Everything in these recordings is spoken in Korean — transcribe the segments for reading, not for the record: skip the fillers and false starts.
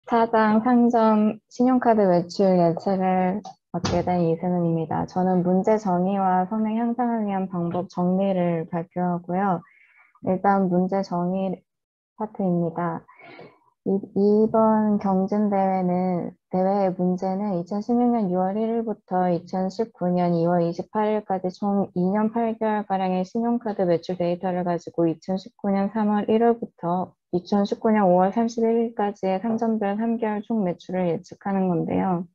사장 상점 신용카드 매출 예측을 맡게 된 이승은입니다. 저는 문제 정의와 성능 향상을 위한 방법 정리를 발표하고요. 일단 문제 정의 파트입니다. 이번 대회의 문제는 2016년 6월 1일부터 2019년 2월 28일까지 총 2년 8개월가량의 신용카드 매출 데이터를 가지고 2019년 3월 1일부터 2019년 5월 31일까지의 상점별 3개월 총 매출을 예측하는 건데요.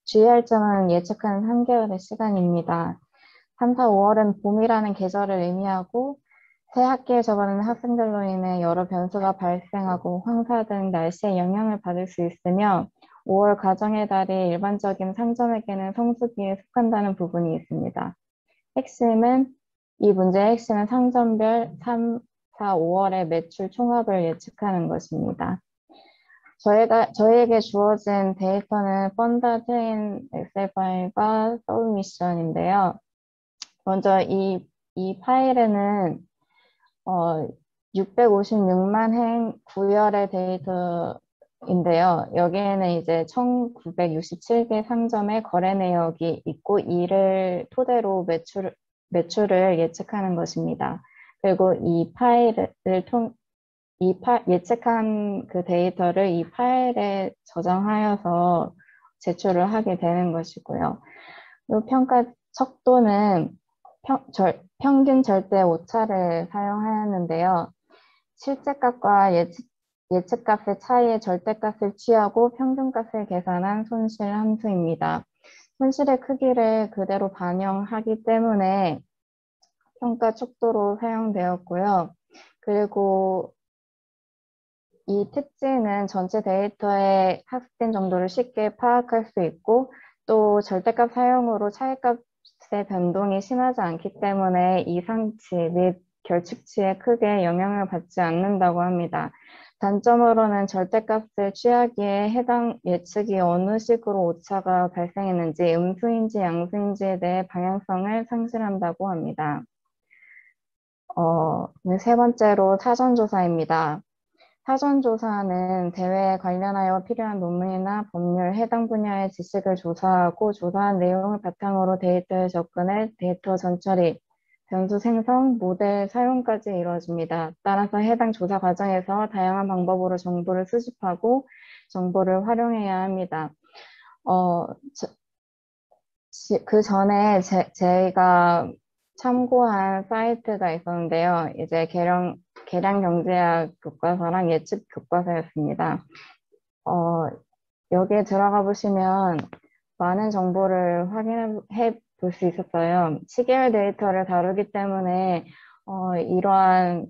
주의할 점은 예측하는 3개월의 시간입니다. 3, 4, 5월은 봄이라는 계절을 의미하고 새 학기에 접어드는 학생들로 인해 여러 변수가 발생하고 황사 등 날씨에 영향을 받을 수 있으며 5월 가정의 달이 일반적인 상점에게는 성수기에 속한다는 부분이 있습니다. 이 문제의 핵심은 상점별 3, 4, 5월의 매출 총합을 예측하는 것입니다. 저희에게 주어진 데이터는 펀다 트인 엑셀 파일과 서울 미션인데요. 먼저 이 파일에는 656만 행 구열의 데이터인데요. 여기에는 이제 1967개 상점의 거래 내역이 있고 이를 토대로 매출을 예측하는 것입니다. 그리고 예측한 그 데이터를 이 파일에 저장하여서 제출을 하게 되는 것이고요. 이 평가 척도는 평균 절대 오차를 사용하였는데요. 실제값과 예측값의 차이의 절대값을 취하고 평균값을 계산한 손실 함수입니다. 손실의 크기를 그대로 반영하기 때문에 평가 척도로 사용되었고요. 그리고 이 특징은 전체 데이터의 학습된 정도를 쉽게 파악할 수 있고 또 절대값 사용으로 차이값의 변동이 심하지 않기 때문에 이상치 및 결측치에 크게 영향을 받지 않는다고 합니다. 단점으로는 절대값을 취하기에 해당 예측이 어느 식으로 오차가 발생했는지 음수인지 양수인지에 대해 방향성을 상실한다고 합니다. 세 번째로 사전조사입니다. 사전조사는 대회에 관련하여 필요한 논문이나 법률, 해당 분야의 지식을 조사하고 조사한 내용을 바탕으로 데이터에 접근해 데이터 전처리, 변수 생성, 모델 사용까지 이루어집니다. 따라서 해당 조사 과정에서 다양한 방법으로 정보를 수집하고 정보를 활용해야 합니다. 어, 그 전에 제가 참고한 사이트가 있었는데요. 이제 계량 경제학 교과서랑 예측 교과서였습니다. 어, 여기에 들어가 보시면 많은 정보를 확인해 볼 수 있었어요. 시계열 데이터를 다루기 때문에 이러한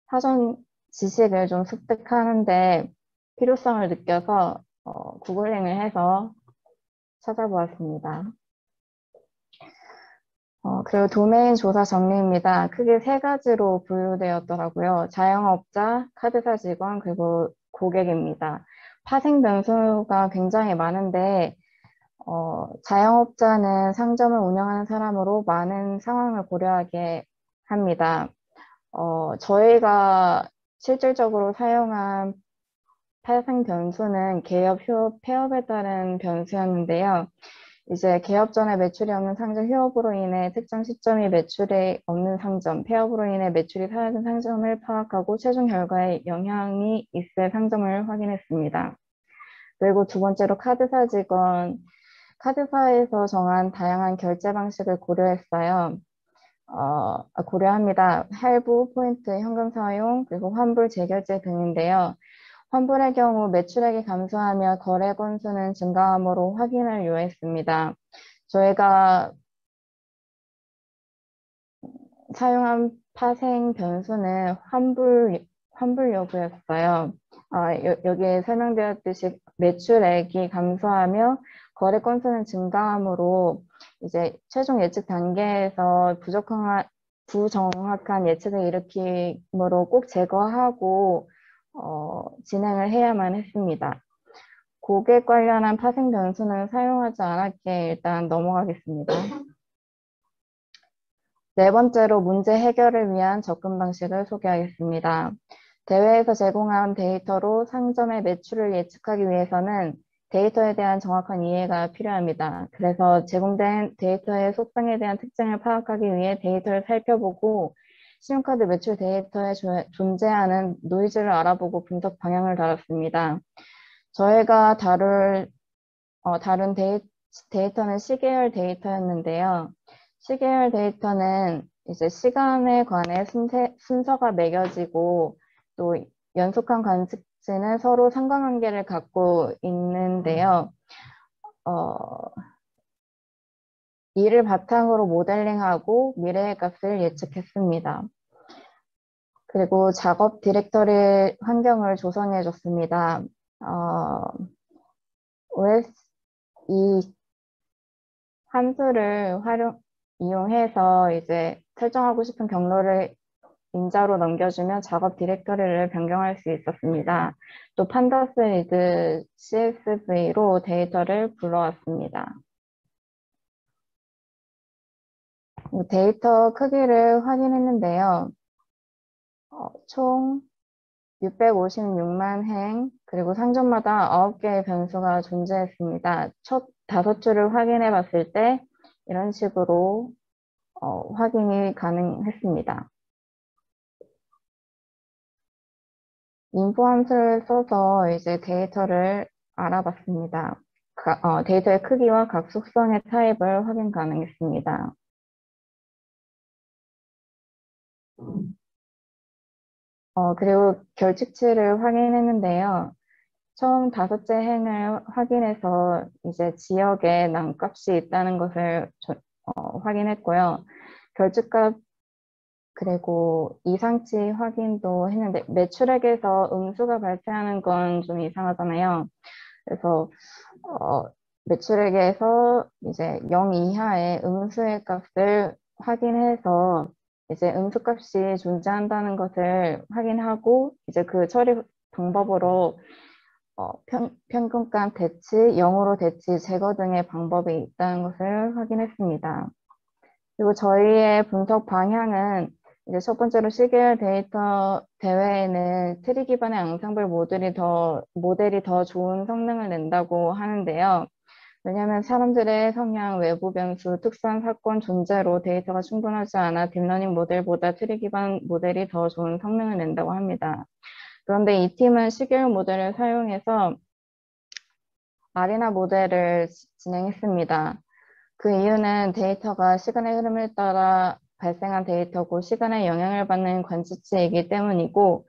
사전 지식을 좀 습득하는데 필요성을 느껴서 구글링을 해서 찾아보았습니다. 그리고 도메인 조사 정리입니다. 크게 세 가지로 분류되었더라고요. 자영업자, 카드사 직원, 그리고 고객입니다. 파생 변수가 굉장히 많은데, 자영업자는 상점을 운영하는 사람으로 많은 상황을 고려하게 합니다. 저희가 실질적으로 사용한 파생 변수는 개업, 휴업, 폐업에 따른 변수였는데요. 이제 개업 전에 매출이 없는 상점 휴업으로 인해 특정 시점이 매출이 없는 상점, 폐업으로 인해 매출이 사라진 상점을 파악하고 최종 결과에 영향이 있을 상점을 확인했습니다. 그리고 두 번째로 카드사에서 정한 다양한 결제 방식을 고려합니다. 할부, 포인트, 현금 사용, 그리고 환불, 재결제 등인데요. 환불의 경우 매출액이 감소하며 거래 건수는 증가함으로 확인을 요했습니다. 저희가 사용한 파생 변수는 환불 여부였어요. 여기에 설명되었듯이 매출액이 감소하며 거래 건수는 증가함으로 이제 최종 예측 단계에서 부정확한 예측을 일으키므로 꼭 제거하고 진행을 해야만 했습니다. 고객 관련한 파생 변수는 사용하지 않았기에 일단 넘어가겠습니다. 네 번째로 문제 해결을 위한 접근 방식을 소개하겠습니다. 대회에서 제공한 데이터로 상점의 매출을 예측하기 위해서는 데이터에 대한 정확한 이해가 필요합니다. 그래서 제공된 데이터의 속성에 대한 특징을 파악하기 위해 데이터를 살펴보고 신용카드 매출 데이터에 존재하는 노이즈를 알아보고 분석 방향을 달았습니다. 저희가 다룬 데이터는 시계열 데이터였는데요. 시계열 데이터는 이제 시간에 관해 순서가 매겨지고 또 연속한 관측지는 서로 상관관계를 갖고 있는데요. 이를 바탕으로 모델링하고 미래의 값을 예측했습니다. 그리고 작업 디렉터리 환경을 조성해 줬습니다. OS 이 함수를 이용해서 이제 설정하고 싶은 경로를 인자로 넘겨주면 작업 디렉터리를 변경할 수 있었습니다. 또 판다스 리드 CSV로 데이터를 불러왔습니다. 데이터 크기를 확인했는데요. 총 656만 행, 그리고 상점마다 9개의 변수가 존재했습니다. 첫 5줄을 확인해 봤을 때 이런 식으로 확인이 가능했습니다. 인포 함수를 써서 이제 데이터를 알아봤습니다. 데이터의 크기와 각 속성의 타입을 확인 가능했습니다. 그리고 결측치를 확인했는데요. 처음 5째 행을 확인해서 이제 지역에 난값이 있다는 것을 확인했고요. 결집값 그리고 이상치 확인도 했는데 매출액에서 음수가 발생하는 건 좀 이상하잖아요. 그래서 매출액에서 이제 0 이하의 음수의 값을 확인해서 이제 음수값이 존재한다는 것을 확인하고 이제 그 처리 방법으로 평균값 대치, 0으로 대치, 제거 등의 방법이 있다는 것을 확인했습니다. 그리고 저희의 분석 방향은 이제 첫 번째로 시계열 데이터 대회에는 트리 기반의 앙상블 모델이 더 좋은 성능을 낸다고 하는데요. 왜냐하면 사람들의 성향, 외부 변수, 특수한 사건 존재로 데이터가 충분하지 않아 딥러닝 모델보다 트리 기반 모델이 더 좋은 성능을 낸다고 합니다. 그런데 이 팀은 시계열 모델을 사용해서 아리나 모델을 진행했습니다. 그 이유는 데이터가 시간의 흐름을 따라 발생한 데이터고 시간에 영향을 받는 관측치이기 때문이고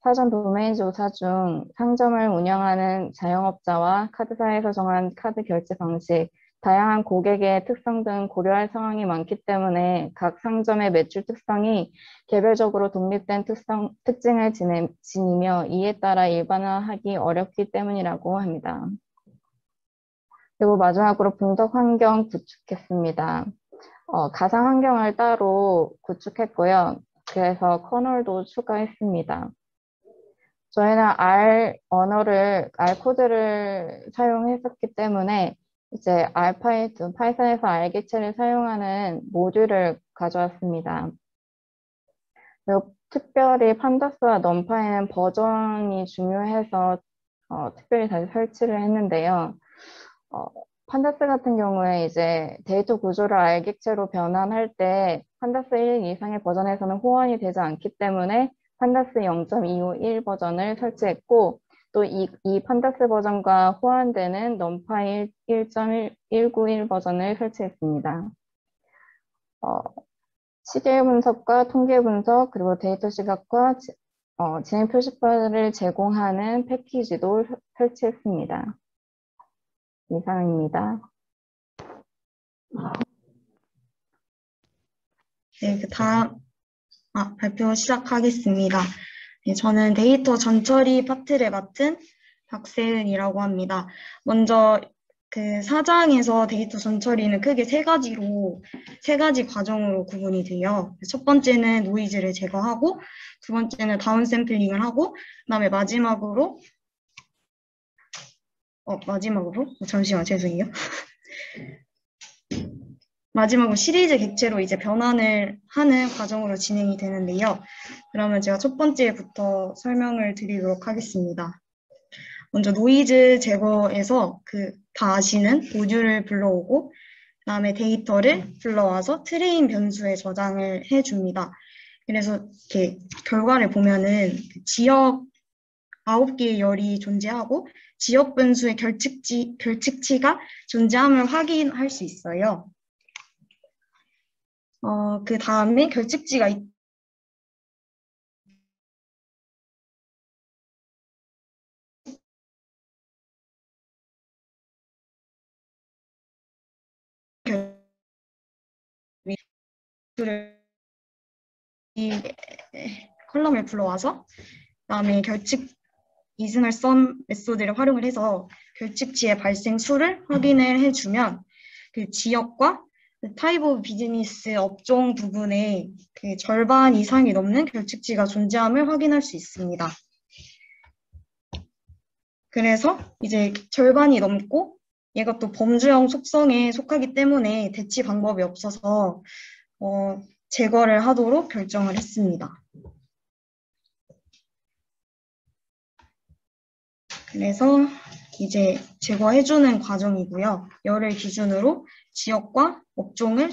사전 도메인 조사 중 상점을 운영하는 자영업자와 카드사에서 정한 카드 결제 방식, 다양한 고객의 특성 등 고려할 상황이 많기 때문에 각 상점의 매출 특성이 개별적으로 독립된 특징을 지니며 이에 따라 일반화하기 어렵기 때문이라고 합니다. 그리고 마지막으로 분석 환경 구축했습니다. 가상 환경을 따로 구축했고요. 그래서 커널도 추가했습니다. 저희는 R 코드를 사용했었기 때문에 이제 파이썬에서 R 객체를 사용하는 모듈을 가져왔습니다. 그리고 특별히 판다스와 넘파이는 버전이 중요해서 특별히 다시 설치를 했는데요. 판다스 같은 경우에 이제 데이터 구조를 R 객체로 변환할 때 판다스 1 이상의 버전에서는 호환이 되지 않기 때문에 판다스 0.251 버전을 설치했고 또 이 판다스 버전과 호환되는 넘파이 1.191 버전을 설치했습니다. 시계 분석과 통계 분석 그리고 데이터 시각과 진행 표시판을 제공하는 패키지도 설치했습니다. 이상입니다. 네, 발표 시작하겠습니다. 네, 저는 데이터 전처리 파트를 맡은 박세은이라고 합니다. 먼저 그 사장에서 데이터 전처리는 크게 세 가지 과정으로 구분이 돼요. 첫 번째는 노이즈를 제거하고, 두 번째는 다운 샘플링을 하고, 그다음에 마지막으로 잠시만 죄송해요. 마지막으로 시리즈 객체로 이제 변환을 하는 과정으로 진행이 되는데요. 그러면 제가 첫 번째부터 설명을 드리도록 하겠습니다. 먼저 노이즈 제거에서 다 아시는 모듈을 불러오고 그다음에 데이터를 불러와서 트레인 변수에 저장을 해줍니다. 그래서 이렇게 결과를 보면은 지역 9개의 열이 존재하고 지역 분수의 결측치가 존재함을 확인할 수 있어요. 그 다음에 결측지가 이 컬럼을 불러와서 그다음에 결측 이승을 썸 메소드를 활용을 해서 결측치의 발생 수를 확인을 해주면 그 지역과 타입 오브 비즈니스 업종 부분에 그 절반 이상이 넘는 결측치가 존재함을 확인할 수 있습니다. 그래서 이제 절반이 넘고 얘가 또 범주형 속성에 속하기 때문에 대치 방법이 없어서 제거를 하도록 결정을 했습니다. 그래서 이제 제거해주는 과정이고요. 열을 기준으로 지역과 업종을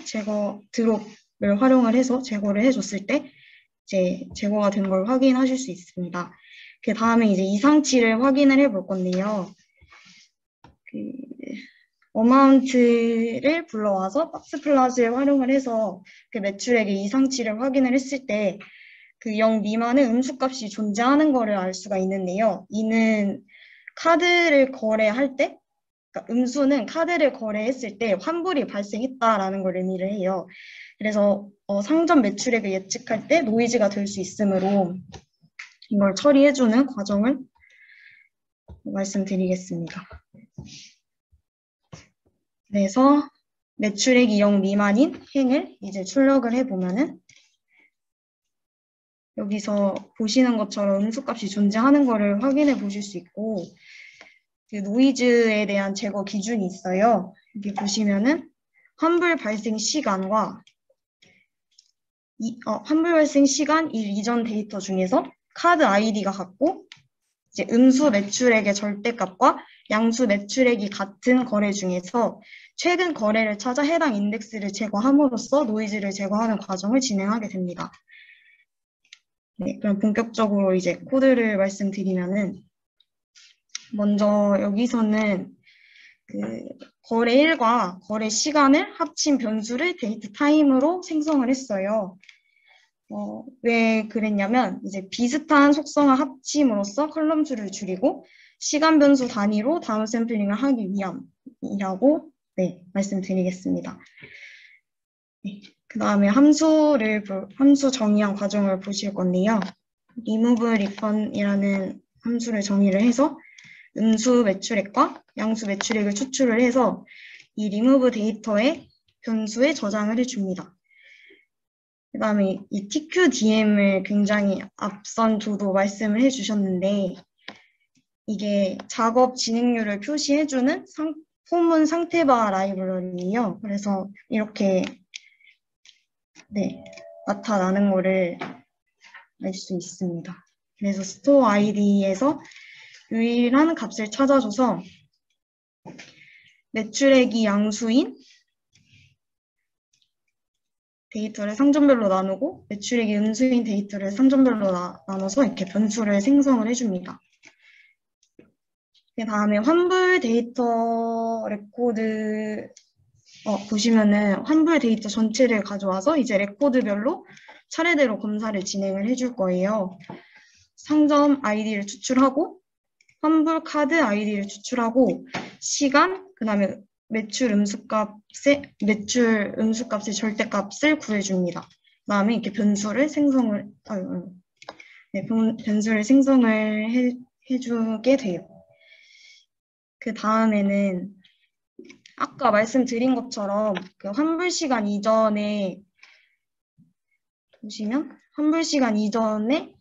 드롭을 활용을 해서 제거를 해줬을 때 이제 제거가 된 걸 확인하실 수 있습니다. 그 다음에 이제 이상치를 확인을 해볼 건데요. 어마운트를 불러와서 박스 플롯을 활용을 해서 그 매출액의 이상치를 확인을 했을 때 그 0 미만의 음수값이 존재하는 것을 알 수가 있는데요. 이는 카드를 거래할 때, 그러니까 음수는 카드를 거래했을 때 환불이 발생했다라는 걸 의미를 해요. 그래서 상점 매출액을 예측할 때 노이즈가 될 수 있으므로 이걸 처리해주는 과정을 말씀드리겠습니다. 그래서 매출액이 0 미만인 행을 이제 출력을 해보면은 여기서 보시는 것처럼 음수값이 존재하는 것을 확인해 보실 수 있고 그 노이즈에 대한 제거 기준이 있어요. 여기 보시면은 환불 발생 시간과 환불 발생 시간 일 이전 데이터 중에서 카드 아이디가 같고 이제 음수 매출액의 절대값과 양수 매출액이 같은 거래 중에서 최근 거래를 찾아 해당 인덱스를 제거함으로써 노이즈를 제거하는 과정을 진행하게 됩니다. 네, 그럼 본격적으로 이제 코드를 말씀드리면은 먼저 여기서는 그 거래일과 거래 시간을 합친 변수를 데이트 타임으로 생성을 했어요. 왜 그랬냐면 이제 비슷한 속성을 합침으로써 컬럼 수를 줄이고 시간 변수 단위로 다운 샘플링을 하기 위함이라고 말씀드리겠습니다. 네, 그 다음에 함수 정의한 과정을 보실 건데요. remove reckon이라는 함수를 정의를 해서 음수 매출액과 양수 매출액을 추출을 해서 이 remove 데이터의 변수에 저장을 해줍니다. 그 다음에 이 TQDM을 굉장히 앞선 조도 말씀을 해주셨는데 이게 작업 진행률을 표시해주는 포문 상태바 라이브러리예요. 그래서 이렇게 나타나는 거를 알 수 있습니다. 그래서 스토어 아이디에서 유일한 값을 찾아줘서 매출액이 양수인 데이터를 상점별로 나누고 매출액이 음수인 데이터를 상점별로 나눠서 이렇게 변수를 생성을 해줍니다. 그 다음에 환불 데이터 레코드 보시면은 환불 데이터 전체를 가져와서 이제 레코드별로 차례대로 검사를 진행을 해줄 거예요. 상점 아이디를 추출하고 환불 카드 아이디를 추출하고 시간, 그 다음에 매출 음수값의 절대값을 구해줍니다. 그 다음에 이렇게 변수를 생성을 해주게 돼요. 그 다음에는 아까 말씀드린 것처럼 그 환불 시간 이전에 보시면 환불 시간 이전에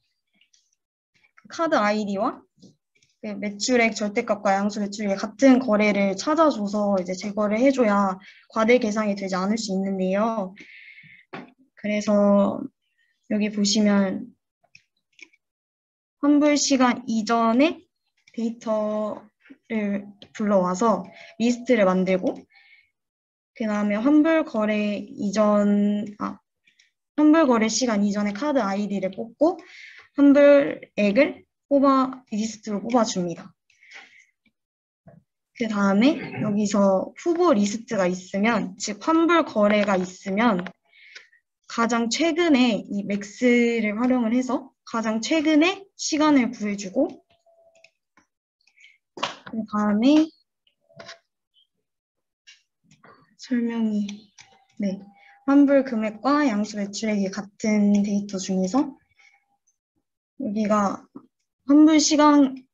카드 아이디와 그 매출액 절대값과 양수 매출액이 같은 거래를 찾아줘서 이제 제거를 해줘야 과대 계상이 되지 않을 수 있는데요. 그래서 여기 보시면 환불 시간 이전에 데이터를 불러와서 리스트를 만들고 그 다음에 환불 거래 시간 이전에 카드 아이디를 뽑고 환불액을 리스트로 뽑아줍니다. 그 다음에 여기서 후보 리스트가 있으면, 즉 환불 거래가 있으면 가장 최근에 이 맥스를 활용을 해서 가장 최근에 시간을 구해주고 그 다음에 환불 금액과 양수 매출액이 같은 데이터 중에서 여기가 환불 시간,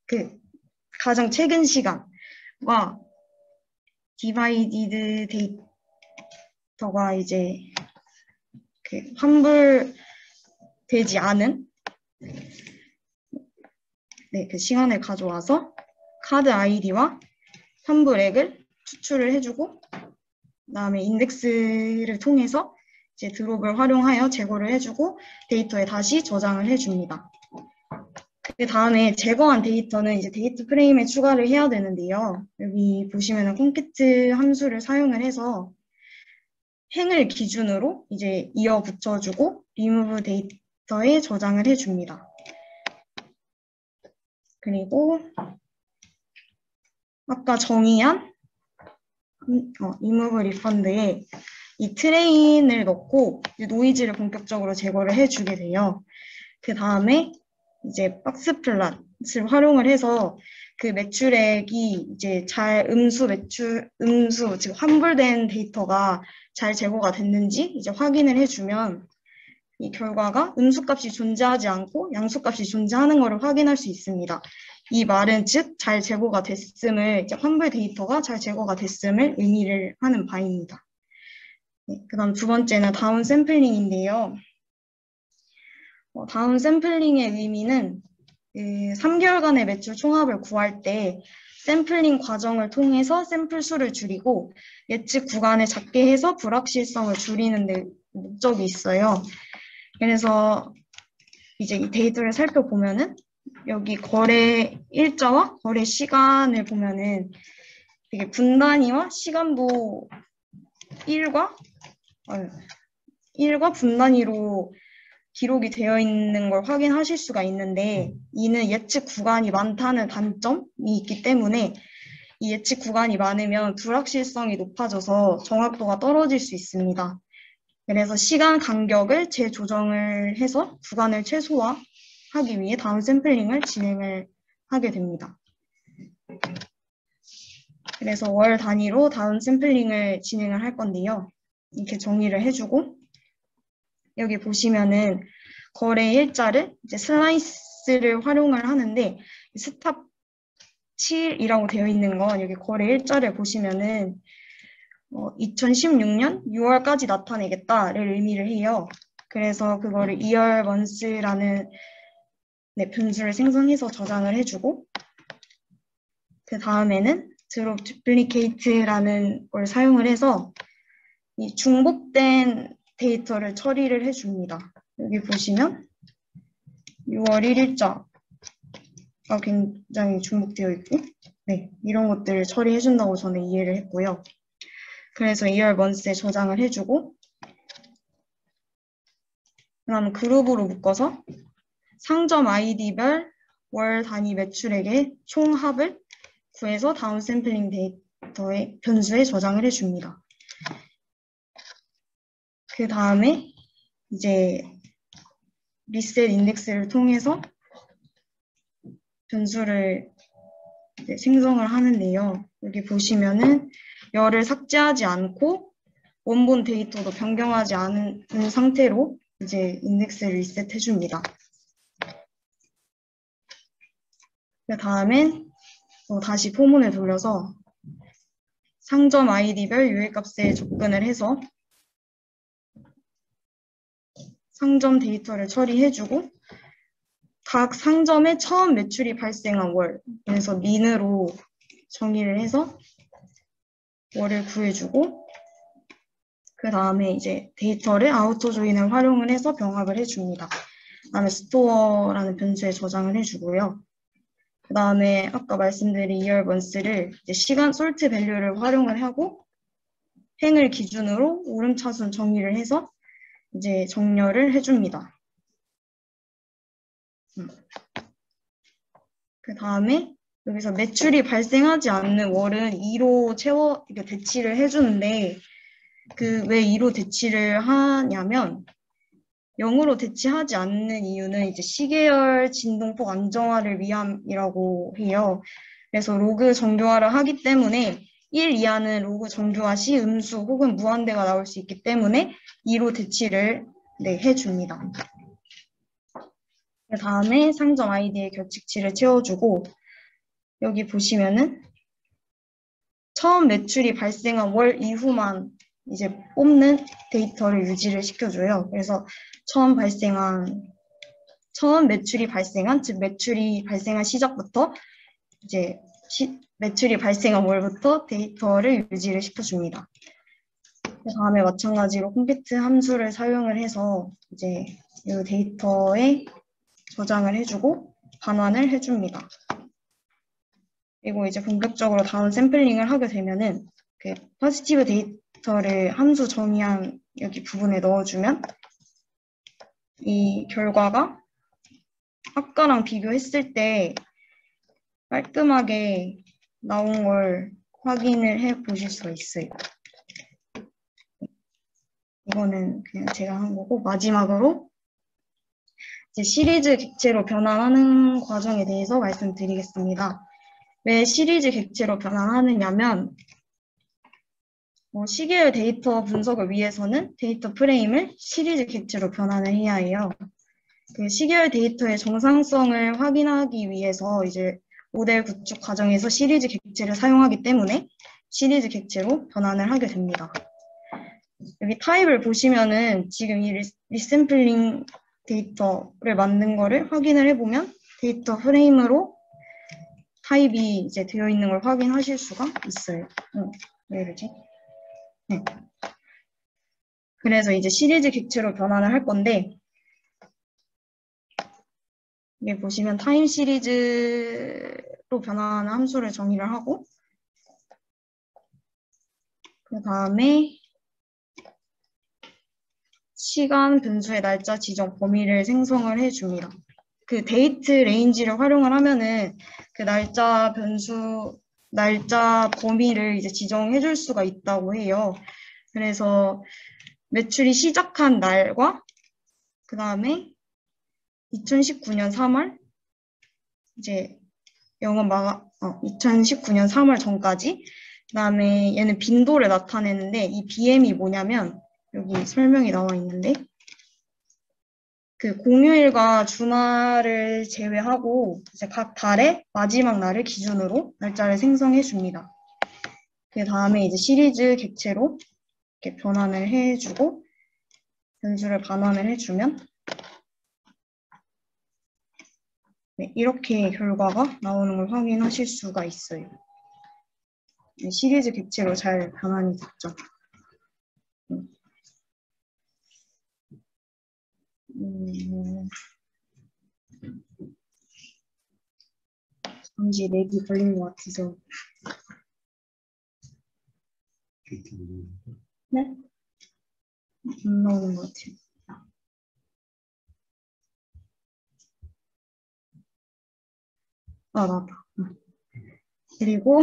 가장 최근 시간과 디바이디드 데이터가 이제 환불되지 않은 그 시간을 가져와서 카드 아이디와 환불액을 추출을 해주고 그다음에 인덱스를 통해서 이제 드롭을 활용하여 제거를 해주고 데이터에 다시 저장을 해줍니다. 그 다음에 제거한 데이터는 이제 데이터 프레임에 추가를 해야 되는데요. 여기 보시면은 콘캐트 함수를 사용을 해서 행을 기준으로 이제 이어 붙여주고 remove 데이터에 저장을 해줍니다. 그리고 아까 정의한 remove refund에 이 트레인을 넣고 이제 노이즈를 본격적으로 제거를 해주게 돼요. 그 다음에 이제 박스 플랫을 활용을 해서 그 매출액이 이제 잘 즉 환불된 데이터가 잘 제거가 됐는지 이제 확인을 해주면 이 결과가 음수값이 존재하지 않고 양수값이 존재하는 것을 확인할 수 있습니다. 이 말은 즉 잘 제거가 됐음을, 이제 환불 데이터가 잘 제거가 됐음을 의미를 하는 바입니다. 그 다음 두 번째는 다운 샘플링인데요. 다운 샘플링의 의미는 3개월간의 매출 총합을 구할 때 샘플링 과정을 통해서 샘플 수를 줄이고 예측 구간을 작게 해서 불확실성을 줄이는 데 목적이 있어요. 그래서 이제 이 데이터를 살펴보면은 여기 거래 일자와 거래 시간을 보면은 되게 분 단위와 시간도 1과 분 단위로 기록이 되어 있는 걸 확인하실 수가 있는데 이는 예측 구간이 많다는 단점이 있기 때문에 이 예측 구간이 많으면 불확실성이 높아져서 정확도가 떨어질 수 있습니다. 그래서 시간 간격을 재조정을 해서 구간을 최소화하기 위해 다운 샘플링을 진행을 하게 됩니다. 그래서 월 단위로 다운 샘플링을 진행을 할 건데요. 이렇게 정의를 해주고 여기 보시면은 거래 일자를 이제 슬라이스를 활용을 하는데 스탑 7이라고 되어 있는 건 여기 거래 일자를 보시면은 2016년 6월까지 나타내겠다를 의미를 해요. 그래서 그거를 year months라는 변수를 생성해서 저장을 해주고 그 다음에는 drop duplicate라는 걸 사용을 해서 이 중복된 데이터를 처리를 해줍니다. 여기 보시면 6월 1일자가 굉장히 중복되어 있고 이런 것들을 처리해준다고 저는 이해를 했고요. 그래서 year months에 저장을 해주고 그 다음 그룹으로 묶어서 상점 아이디별 월 단위 매출액의 총합을 구해서 다운 샘플링 데이터의 변수에 저장을 해줍니다. 그 다음에 이제 리셋 인덱스를 통해서 변수를 생성을 하는데요. 여기 보시면은 열을 삭제하지 않고 원본 데이터도 변경하지 않은 상태로 이제 인덱스를 리셋해 줍니다. 그 다음에 다시 포문을 돌려서 상점 아이디별 유일값에 접근을 해서 상점 데이터를 처리해주고 각 상점의 처음 매출이 발생한 월, 그래서 민으로 정의를 해서 월을 구해주고, 그 다음에 이제 데이터를 아우터 조인을 활용을 해서 병합을 해줍니다. 그 다음에 스토어라는 변수에 저장을 해주고요. 그 다음에 아까 말씀드린 이열 먼스를 이제 시간 솔트 밸류를 활용을 하고 행을 기준으로 오름차순 정의를 해서 이제 정렬을 해줍니다. 그 다음에 여기서 매출이 발생하지 않는 월은 2로 대치를 해주는데 그 왜 2로 대치를 하냐면 0으로 대치하지 않는 이유는 이제 시계열 진동폭 안정화를 위함이라고 해요. 그래서 로그 정교화를 하기 때문에 1 이하는 로그 정교화 시 음수 혹은 무한대가 나올 수 있기 때문에 2로 대치를 해줍니다. 그 다음에 상점 아이디의 결칙치를 채워주고 여기 보시면은 처음 매출이 발생한 월 이후만 이제 뽑는 데이터를 유지를 시켜줘요. 그래서 처음 매출이 발생한, 즉 매출이 발생한 시작부터 이제 매출이 발생한 월부터 데이터를 유지를 시켜줍니다. 그 다음에 마찬가지로 컴퓨트 함수를 사용을 해서 이제 이 데이터에 저장을 해주고 반환을 해줍니다. 그리고 이제 본격적으로 다운 샘플링을 하게 되면은 그 포지티브 데이터를 함수 정의한 여기 부분에 넣어주면 이 결과가 아까랑 비교했을 때 깔끔하게 나온 걸 확인을 해 보실 수가 있어요. 이거는 그냥 제가 한 거고 마지막으로 이제 시리즈 객체로 변환하는 과정에 대해서 말씀드리겠습니다. 왜 시리즈 객체로 변환하느냐면 시계열 데이터 분석을 위해서는 데이터 프레임을 시리즈 객체로 변환을 해야 해요. 그 시계열 데이터의 정상성을 확인하기 위해서 이제 모델 구축 과정에서 시리즈 객체를 사용하기 때문에 시리즈 객체로 변환을 하게 됩니다. 여기 타입을 보시면은 지금 이 리샘플링 데이터를 만든 거를 확인을 해보면 데이터 프레임으로 타입이 이제 되어 있는 걸 확인하실 수가 있어요. 왜 이러지? 네. 그래서 이제 시리즈 객체로 변환을 할 건데 여기 보시면 타임 시리즈로 변환하는 함수를 정의를 하고 그 다음에 시간 변수의 날짜 지정 범위를 생성을 해줍니다. 그 데이트 레인지를 활용을 하면은 그 날짜 범위를 이제 지정해 줄 수가 있다고 해요. 그래서 매출이 시작한 날과 그 다음에 2019년 3월 이제 2019년 3월 전까지 그 다음에 얘는 빈도를 나타내는데 이 BM이 뭐냐면 여기 설명이 나와 있는데 그 공휴일과 주말을 제외하고 이제 각 달의 마지막 날을 기준으로 날짜를 생성해 줍니다. 그 다음에 이제 시리즈 객체로 이렇게 변환을 해주고 변수를 반환을 해주면 이렇게 결과가 나오는 걸 확인하실 수가 있어요. 시리즈 객체로 잘 변환이 됐죠. 잠시 렉이 걸린 것 같아서. 네? 안 나오는 것 같아요. 나왔다. 그리고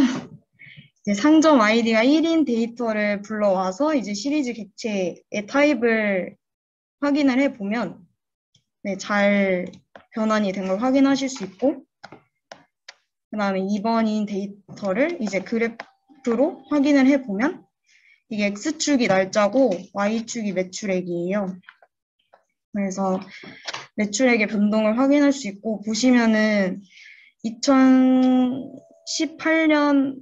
이제 상점 아이디가 1인 데이터를 불러와서 이제 시리즈 객체의 타입을 확인을 해보면 잘 변환이 된 걸 확인하실 수 있고 그 다음에 2번인 데이터를 이제 그래프로 확인을 해보면 이게 X축이 날짜고 Y축이 매출액이에요. 그래서 매출액의 변동을 확인할 수 있고 보시면은 2018년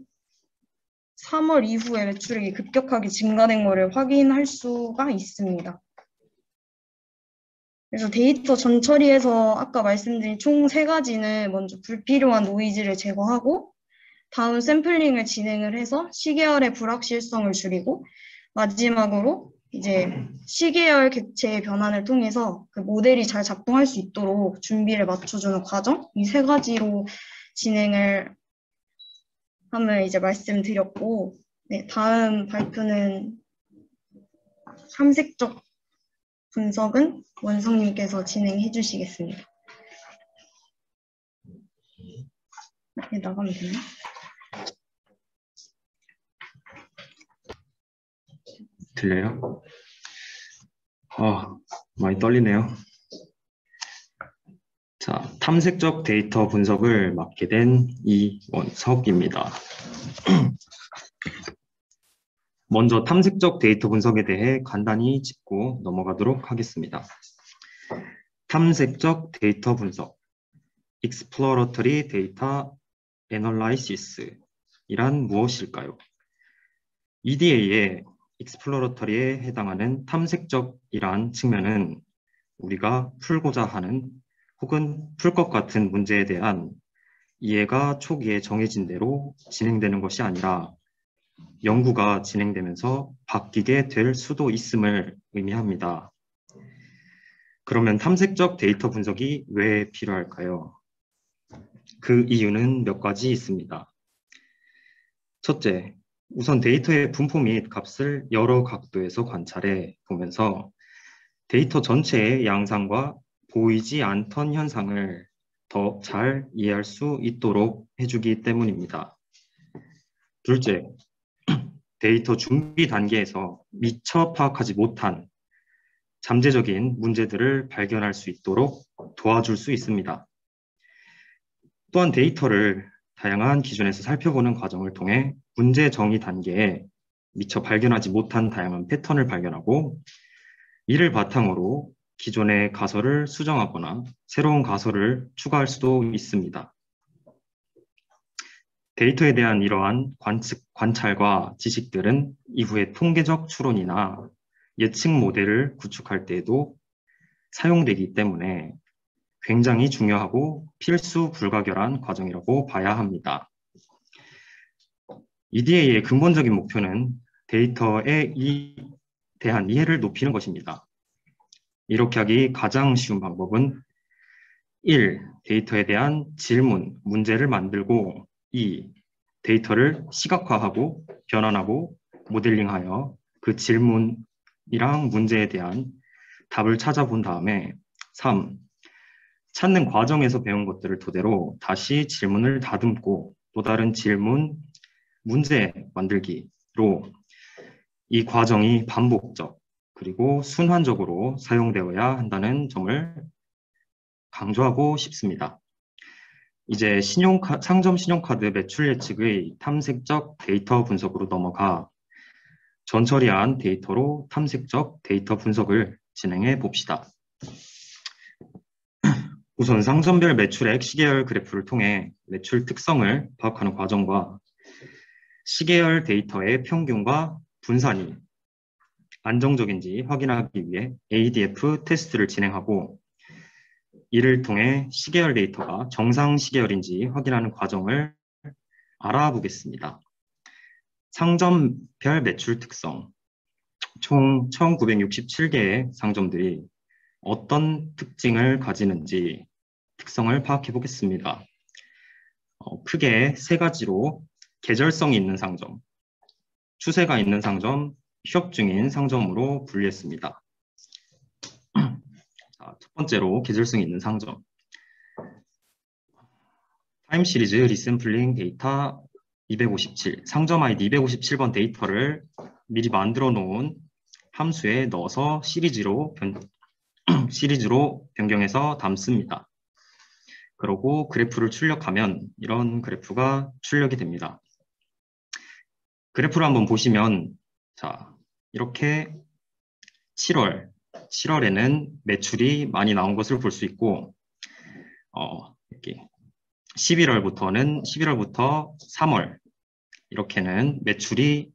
3월 이후에 매출액이 급격하게 증가된 것을 확인할 수가 있습니다. 그래서 데이터 전처리에서 아까 말씀드린 총 세 가지는 먼저 불필요한 노이즈를 제거하고 다음 샘플링을 진행을 해서 시계열의 불확실성을 줄이고 마지막으로 이제 시계열 객체의 변환을 통해서 그 모델이 잘 작동할 수 있도록 준비를 맞춰주는 과정 이 세 가지로 진행을 함을 이제 말씀드렸고 네, 다음 발표는 탐색적 분석은 원성님께서 진행해 주시겠습니다. 네, 나가면 되나? 들려요? 많이 떨리네요. 자, 탐색적 데이터 분석을 맡게 된 이원석입니다. 먼저 탐색적 데이터 분석에 대해 간단히 짚고 넘어가도록 하겠습니다. 탐색적 데이터 분석, Exploratory Data Analysis 이란 무엇일까요? EDA의 Exploratory에 해당하는 탐색적이란 측면은 우리가 풀고자 하는 혹은 풀 것 같은 문제에 대한 이해가 초기에 정해진 대로 진행되는 것이 아니라 연구가 진행되면서 바뀌게 될 수도 있음을 의미합니다. 그러면 탐색적 데이터 분석이 왜 필요할까요? 그 이유는 몇 가지 있습니다. 첫째, 우선 데이터의 분포 및 값을 여러 각도에서 관찰해 보면서 데이터 전체의 양상과 보이지 않던 현상을 더 잘 이해할 수 있도록 해주기 때문입니다. 둘째, 데이터 준비 단계에서 미처 파악하지 못한 잠재적인 문제들을 발견할 수 있도록 도와줄 수 있습니다. 또한 데이터를 다양한 기준에서 살펴보는 과정을 통해 문제 정의 단계에 미처 발견하지 못한 다양한 패턴을 발견하고 이를 바탕으로 기존의 가설을 수정하거나 새로운 가설을 추가할 수도 있습니다. 데이터에 대한 이러한 관찰과 지식들은 이후에 통계적 추론이나 예측 모델을 구축할 때에도 사용되기 때문에 굉장히 중요하고 필수 불가결한 과정이라고 봐야 합니다. EDA의 근본적인 목표는 데이터에 대한 이해를 높이는 것입니다. 이렇게 하기 가장 쉬운 방법은 1. 데이터에 대한 질문, 문제를 만들고 2. 데이터를 시각화하고 변환하고 모델링하여 그 질문이랑 문제에 대한 답을 찾아본 다음에 3. 찾는 과정에서 배운 것들을 토대로 다시 질문을 다듬고 또 다른 질문, 문제 만들기로 이 과정이 반복적 그리고 순환적으로 사용되어야 한다는 점을 강조하고 싶습니다. 이제 상점 신용카드 매출 예측의 탐색적 데이터 분석으로 넘어가 전처리한 데이터로 탐색적 데이터 분석을 진행해 봅시다. 우선 상점별 매출액 시계열 그래프를 통해 매출 특성을 파악하는 과정과 시계열 데이터의 평균과 분산이 안정적인지 확인하기 위해 ADF 테스트를 진행하고 이를 통해 시계열 데이터가 정상 시계열인지 확인하는 과정을 알아보겠습니다. 상점별 매출 특성 총 1967개의 상점들이 어떤 특징을 가지는지 특성을 파악해 보겠습니다. 크게 세 가지로 계절성이 있는 상점, 추세가 있는 상점, 휴업 중인 상점으로 분리했습니다. 자, 첫 번째로 계절성이 있는 상점. 타임 시리즈 리샘플링 데이터 257, 상점 아이디 257번 데이터를 미리 만들어 놓은 함수에 넣어서 시리즈로 변경해서 담습니다. 그리고 그래프를 출력하면 이런 그래프가 출력이 됩니다. 그래프를 한번 보시면 자, 이렇게 7월에는 매출이 많이 나온 것을 볼 수 있고 이렇게 11월부터 3월 이렇게는 매출이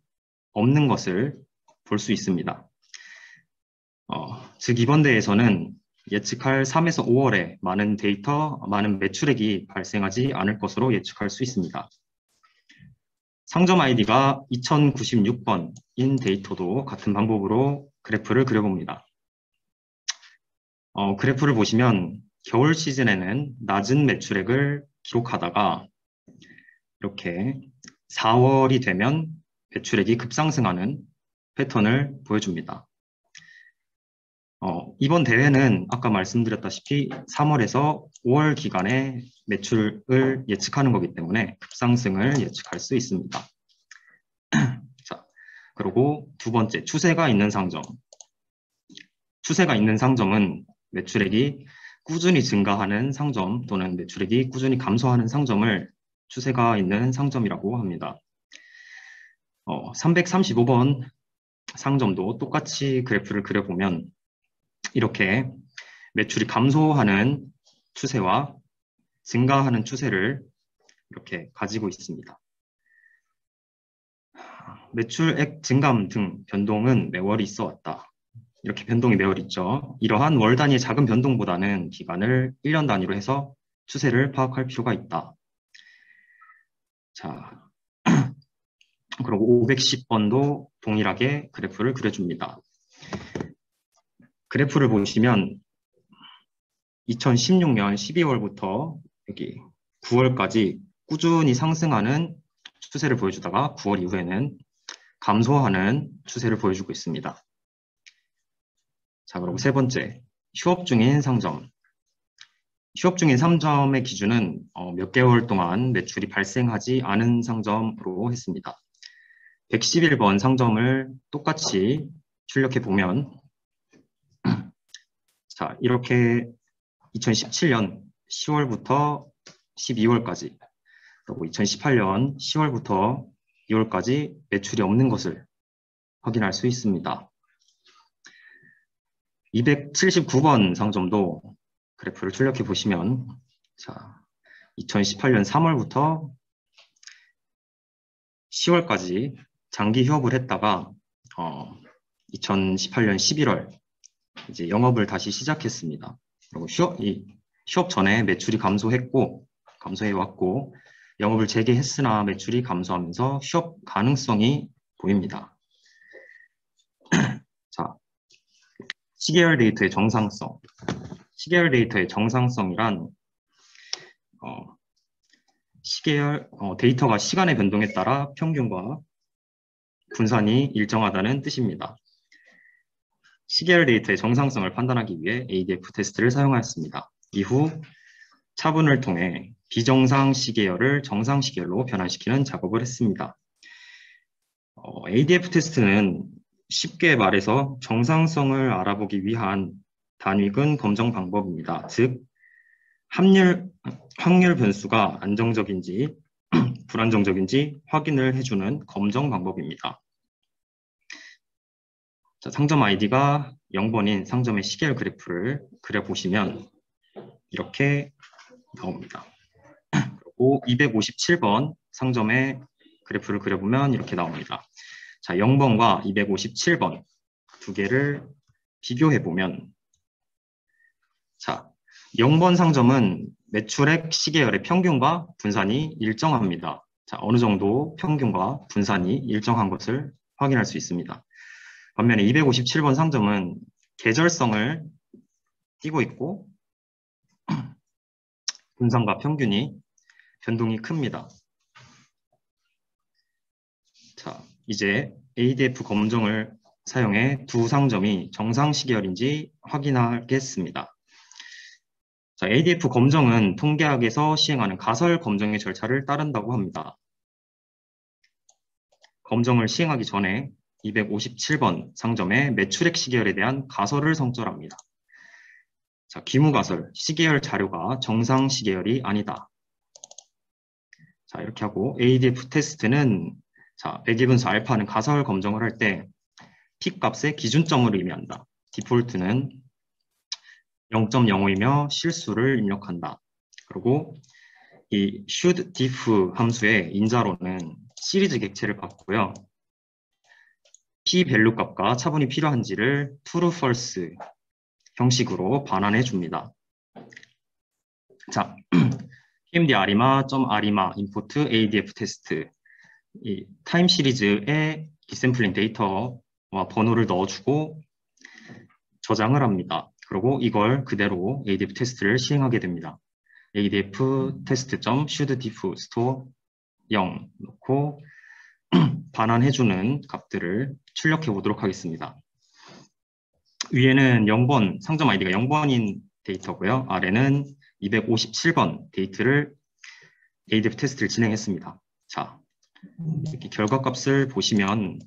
없는 것을 볼 수 있습니다. 즉 이번 대에서는 예측할 3에서 5월에 많은 매출액이 발생하지 않을 것으로 예측할 수 있습니다. 상점 아이디가 2096번인 데이터도 같은 방법으로 그래프를 그려봅니다. 그래프를 보시면 겨울 시즌에는 낮은 매출액을 기록하다가 이렇게 4월이 되면 매출액이 급상승하는 패턴을 보여줍니다. 이번 대회는 아까 말씀드렸다시피 3월에서 5월 기간에 매출을 예측하는 거기 때문에 급상승을 예측할 수 있습니다. 자, 그리고 두 번째, 추세가 있는 상점. 추세가 있는 상점은 매출액이 꾸준히 증가하는 상점 또는 매출액이 꾸준히 감소하는 상점을 추세가 있는 상점이라고 합니다. 335번 상점도 똑같이 그래프를 그려보면 이렇게 매출이 감소하는 추세와 증가하는 추세를 이렇게 가지고 있습니다. 매출액 증감 등 변동은 매월 있어 왔다. 이렇게 변동이 매월 있죠. 이러한 월 단위의 작은 변동보다는 기간을 1년 단위로 해서 추세를 파악할 필요가 있다. 자, 그리고 510번도 동일하게 그래프를 그려줍니다. 그래프를 보시면 2016년 12월부터 여기 9월까지 꾸준히 상승하는 추세를 보여주다가 9월 이후에는 감소하는 추세를 보여주고 있습니다. 자, 그리고 세 번째, 휴업 중인 상점. 휴업 중인 상점의 기준은 몇 개월 동안 매출이 발생하지 않은 상점으로 했습니다. 111번 상점을 똑같이 출력해 보면 자, 이렇게 2017년 10월부터 12월까지 그리고 2018년 10월부터 2월까지 매출이 없는 것을 확인할 수 있습니다. 279번 상점도 그래프를 출력해 보시면 자, 2018년 3월부터 10월까지 장기 휴업을 했다가 2018년 11월 이제 영업을 다시 시작했습니다. 그리고 휴업 전에 매출이 감소해왔고 영업을 재개했으나 매출이 감소하면서 휴업 가능성이 보입니다. 자, 시계열 데이터의 정상성. 시계열 데이터의 정상성이란 데이터가 시간의 변동에 따라 평균과 분산이 일정하다는 뜻입니다. 시계열 데이터의 정상성을 판단하기 위해 ADF 테스트를 사용하였습니다. 이후 차분을 통해 비정상 시계열을 정상 시계열로 변환시키는 작업을 했습니다. ADF 테스트는 쉽게 말해서 정상성을 알아보기 위한 단위근 검정 방법입니다. 즉, 확률 변수가 안정적인지 불안정적인지 확인을 해주는 검정 방법입니다. 자, 상점 아이디가 0번인 상점의 시계열 그래프를 그려보시면 이렇게 나옵니다. 그리고 257번 상점의 그래프를 그려보면 이렇게 나옵니다. 자, 0번과 257번 두 개를 비교해보면 자, 0번 상점은 매출액 시계열의 평균과 분산이 일정합니다. 자, 어느 정도 평균과 분산이 일정한 것을 확인할 수 있습니다. 반면에 257번 상점은 계절성을 띠고 있고 분산과 평균이 변동이 큽니다. 자, 이제 ADF 검정을 사용해 두 상점이 정상 시계열인지 확인하겠습니다. 자, ADF 검정은 통계학에서 시행하는 가설 검정의 절차를 따른다고 합니다. 검정을 시행하기 전에 257번 상점의 매출액 시계열에 대한 가설을 성절합니다. 자, 기무가설, 시계열 자료가 정상 시계열이 아니다. 자, 이렇게 하고 ADF 테스트는 자, 배기분수 알파는 가설 검정을 할 때 픽 값의 기준점을 의미한다. 디폴트는 0.05이며 실수를 입력한다. 그리고 이 should diff 함수의 인자로는 시리즈 객체를 받고요. p 밸류 값과 차분이 필요한지를 true, false 형식으로 반환해 줍니다. 자, PMD arima.arima import ADF 테스트. 이 타임 시리즈에 리샘플링 데이터와 번호를 넣어주고 저장을 합니다. 그리고 이걸 그대로 ADF 테스트를 시행하게 됩니다. ADF 테스트.shouldDiff store 0 넣고 반환해주는 값들을 출력해 보도록 하겠습니다. 위에는 0번, 상점 아이디가 0번인 데이터고요. 아래는 257번 데이터를 ADF 테스트를 진행했습니다. 자, 이렇게 결과값을 보시면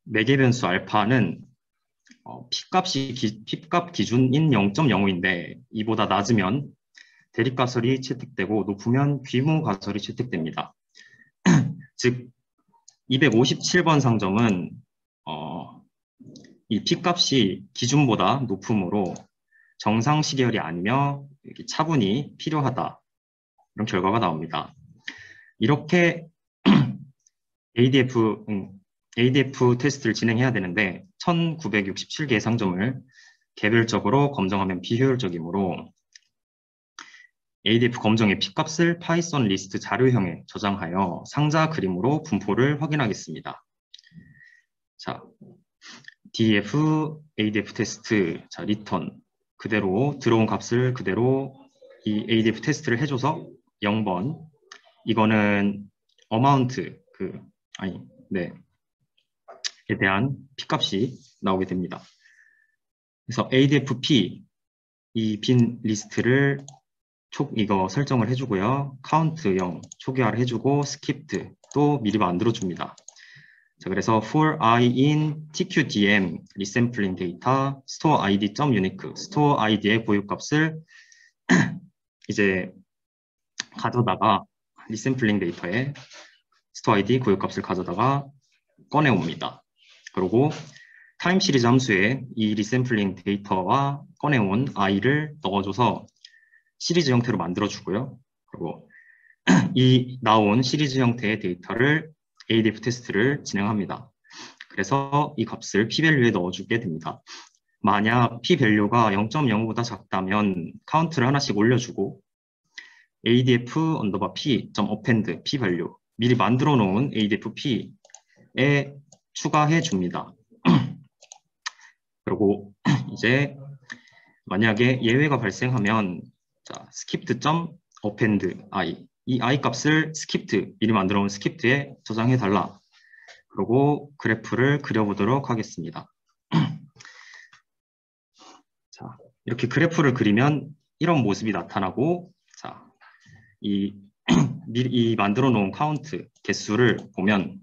매개 변수 알파는 P값 기준인 0.05인데 이보다 낮으면 대립가설이 채택되고 높으면 귀무가설이 채택됩니다. 즉 257번 상점은 이 P값이 기준보다 높으므로 정상 시계열이 아니며 차분이 필요하다. 이런 결과가 나옵니다. 이렇게 ADF 테스트를 진행해야 되는데 1967개의 상점을 개별적으로 검정하면 비효율적이므로 ADF 검정의 P값을 파이썬 리스트 자료형에 저장하여 상자 그림으로 분포를 확인하겠습니다. 자, df ADF 테스트, 자, 리턴 그대로 들어온 값을 그대로 이 ADF 테스트를 해줘서 0번 이거는 어마운트 에 대한 P값이 나오게 됩니다. 그래서 ADF-P 이 빈 리스트를 이거 설정을 해주고요. 카운트 0 초기화를 해주고 스킵드 또 미리 만들어줍니다. 자, 그래서 for I in tqdm resampling data store id.unique store id의 고유값을 이제 가져다가 리샘플링 데이터에 store id 고유값을 가져다가 꺼내옵니다. 그리고 타임 시리즈 함수에 이 리샘플링 데이터와 꺼내온 i를 넣어줘서 시리즈 형태로 만들어주고요. 그리고 이 나온 시리즈 형태의 데이터를 ADF 테스트를 진행합니다. 그래서 이 값을 P-밸류에 넣어주게 됩니다. 만약 P-밸류가 0.05보다 작다면 카운트를 하나씩 올려주고 ADF_P.append P-밸류 미리 만들어 놓은 ADF-P에 추가해 줍니다. 그리고 이제 만약에 예외가 발생하면 자, skipped.append i 이 i 값을 skipped 미리 만들어 놓은 skipped에 저장해 달라. 그리고 그래프를 그려보도록 하겠습니다. 자, 이렇게 그래프를 그리면 이런 모습이 나타나고 자, 이 만들어 놓은 카운트 개수를 보면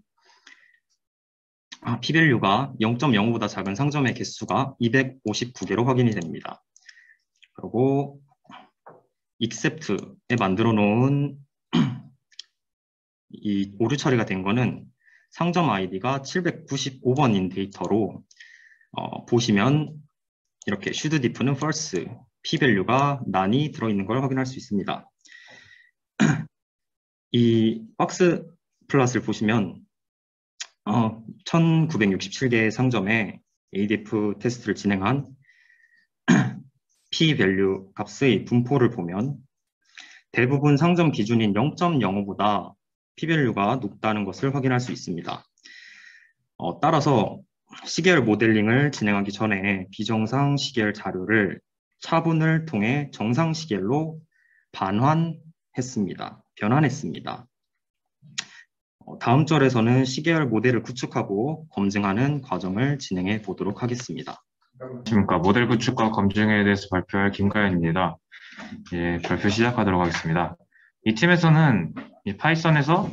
P-밸류가 0.05보다 작은 상점의 개수가 259개로 확인이 됩니다. 그리고 except에 만들어 놓은 이 오류 처리가 된 거는 상점 아이디가 795번인 데이터로 보시면 이렇게 shouldDiff는 false, P-밸류가 none이 들어있는 걸 확인할 수 있습니다. 이 박스 플롯을 보시면 1967개의 상점에 ADF 테스트를 진행한 P-밸류 값의 분포를 보면 대부분 상점 기준인 0.05보다 P-밸류가 높다는 것을 확인할 수 있습니다. 따라서 시계열 모델링을 진행하기 전에 비정상 시계열 자료를 차분을 통해 정상 시계열로 변환했습니다. 다음 절에서는 시계열 모델을 구축하고 검증하는 과정을 진행해 보도록 하겠습니다. 안녕하십니까. 모델 구축과 검증에 대해서 발표할 김가연입니다. 예, 발표 시작하도록 하겠습니다. 이 팀에서는 이 파이썬에서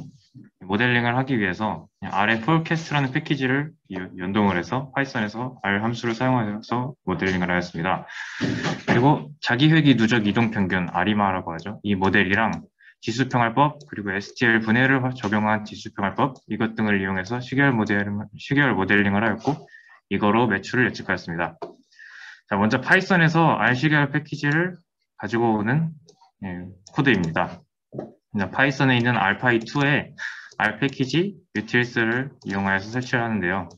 모델링을 하기 위해서 R의 forecast라는 패키지를 연동을 해서 파이썬에서 R 함수를 사용해서 모델링을 하였습니다. 그리고 자기회귀 누적 이동 평균 아리마라고 하죠. 이 모델이랑 지수평할법 그리고 STL 분해를 적용한 지수평할법 이것 등을 이용해서 시계열 모델링을 하였고 이거로 매출을 예측하였습니다. 자, 먼저 파이썬에서 R 시계열 패키지를 가지고 오는 코드입니다. 파이썬에 있는 알파이2에 R 패키지 utils를 이용하여서 설치를 하는데요.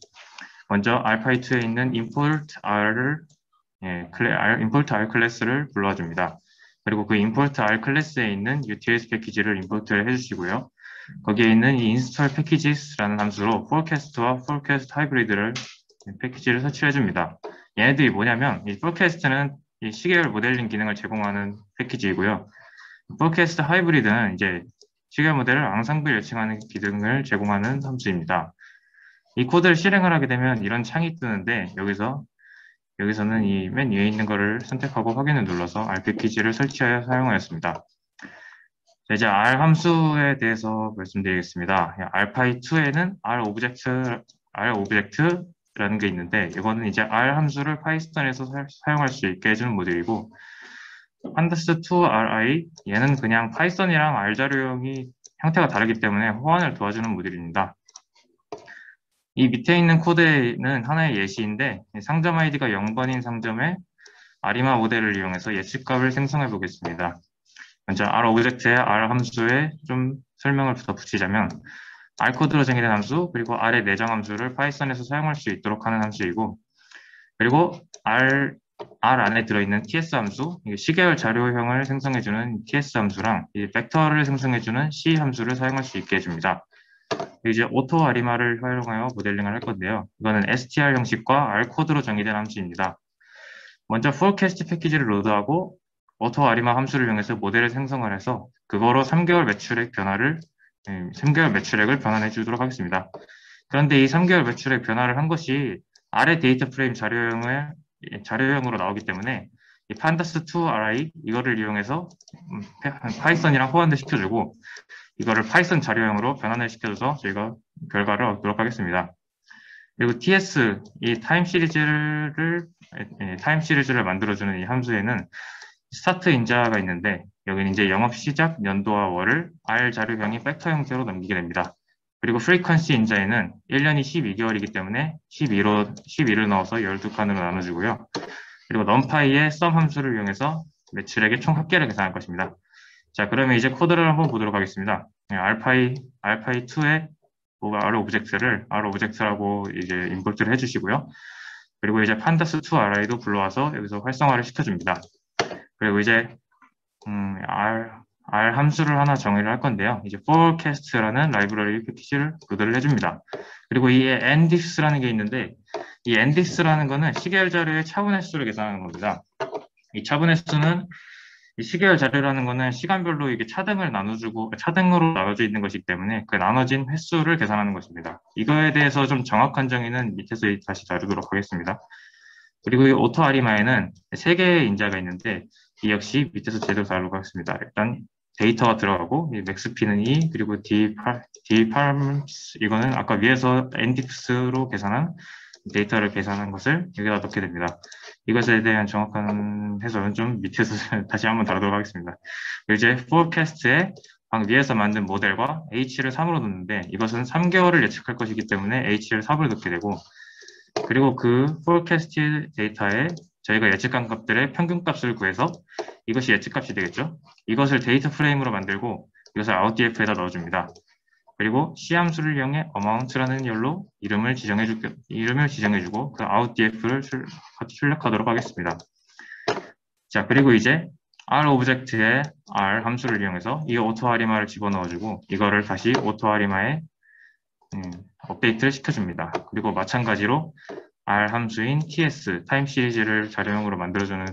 먼저 알파이2에 있는 import r 클래스를 불러줍니다. 그리고 그 import r 클래스에 있는 utils 패키지를 임포트를 해주시고요. 거기에 있는 이 install packages라는 함수로 forecast와 forecast hybrid를 패키지를 설치해 줍니다. 얘네들이 뭐냐면 이 forecast는 이 시계열 모델링 기능을 제공하는 패키지이고요. forecast hybrid는 이제 시계열 모델을 앙상블 예측하는 기능을 제공하는 함수입니다. 이 코드를 실행을 하게 되면 이런 창이 뜨는데 여기서는 이 맨 위에 있는 거를 선택하고 확인을 눌러서 R 패키지를 설치하여 사용하였습니다. 자, 이제 R 함수에 대해서 말씀드리겠습니다. 알파이2에는 R 오브젝트라는 게 있는데 이거는 이제 R 함수를 파이썬에서 사용할 수 있게 해주는 모듈이고 pandas2ri 얘는 그냥 파이썬이랑 R 자료형이 형태가 다르기 때문에 호환을 도와주는 모듈입니다. 이 밑에 있는 코드는 하나의 예시인데 상점 아이디가 0번인 상점에 아리마 모델을 이용해서 예측값을 생성해 보겠습니다. 먼저 R 오브젝트의 R 함수에 좀 설명을 더 붙이자면 R 코드로 정의된 함수 그리고 R의 내정 함수를 파이썬에서 사용할 수 있도록 하는 함수이고 그리고 R 안에 들어있는 TS 함수, 시계열 자료형을 생성해주는 TS 함수랑 이 벡터를 생성해주는 C 함수를 사용할 수 있게 해줍니다. 이제 오토 아리마를 활용하여 모델링을 할 건데요. 이거는 str 형식과 R 코드로 정의된 함수입니다. 먼저 forecast 패키지를 로드하고 오토 아리마 함수를 이용해서 모델을 생성을 해서 그거로 3개월 매출액을 변환해 주도록 하겠습니다. 그런데 이 3개월 매출액 변화를 한 것이 R의 데이터 프레임 자료형으로 나오기 때문에 이 pandas2ri 이거를 이용해서 파이썬이랑 호환도 시켜주고 이거를 파이썬 자료형으로 변환을 시켜줘서 저희가 결과를 얻도록 하겠습니다. 그리고 TS, 이 타임 시리즈를 만들어주는 이 함수에는 스타트 인자가 있는데 여기는 이제 영업 시작 연도와 월을 R 자료형이 팩터 형태로 넘기게 됩니다. 그리고 프리퀀시 인자에는 1년이 12개월이기 때문에 12를 넣어서 12칸으로 나눠주고요. 그리고 numpy의 sum 함수를 이용해서 매출액의 총 합계를 계산할 것입니다. 자, 그러면 이제 코드를 한번 보도록 하겠습니다. 알파이2의 R 오브젝트라고 이제 임포트를 해주시고요. 그리고 이제 pandas2ri도 불러와서 여기서 활성화를 시켜줍니다. 그리고 이제 R 함수를 하나 정의를 할 건데요. 이제 forecast라는 라이브러리 패키지를 로드를 해줍니다. 그리고 이 ndifs라는 게 있는데 이 ndifs라는 거는 시계열 자료의 차분 횟수를 계산하는 겁니다. 이 차분 횟수는 이 시계열 자료라는 거는 시간별로 이게 차등으로 나눠져 있는 것이기 때문에 그 나눠진 횟수를 계산하는 것입니다. 이거에 대해서 좀 정확한 정의는 밑에서 다시 다루도록 하겠습니다. 그리고 이 오토 아리마에는 3개의 인자가 있는데 이 역시 밑에서 제대로 다루도록 하겠습니다. 일단 데이터가 들어가고 맥스피는 2 그리고 dparms 이거는 아까 위에서 ndifs로 계산한 데이터를 계산한 것을 여기다 넣게 됩니다. 이것에 대한 정확한 해설은 좀 밑에서 다시 한번 다루도록 하겠습니다. 이제 forecast에 방 위에서 만든 모델과 h를 3으로 넣는데 이것은 3개월을 예측할 것이기 때문에 h를 3으로 넣게 되고 그리고 그 forecast 데이터에 저희가 예측한 값들의 평균값을 구해서 이것이 예측값이 되겠죠. 이것을 데이터 프레임으로 만들고 이것을 outdf에다 넣어줍니다. 그리고 C 함수를 이용해 amount라는 열로 이름을 지정해주고 그 outdf를 출력하도록 하겠습니다. 자, 그리고 이제 R 오브젝트의 R 함수를 이용해서 이 오토 아리마를 집어넣어주고 이거를 다시 오토 아리마에 업데이트를 시켜줍니다. 그리고 마찬가지로 R 함수인 TS, 타임 시리즈를 자료형으로 만들어주는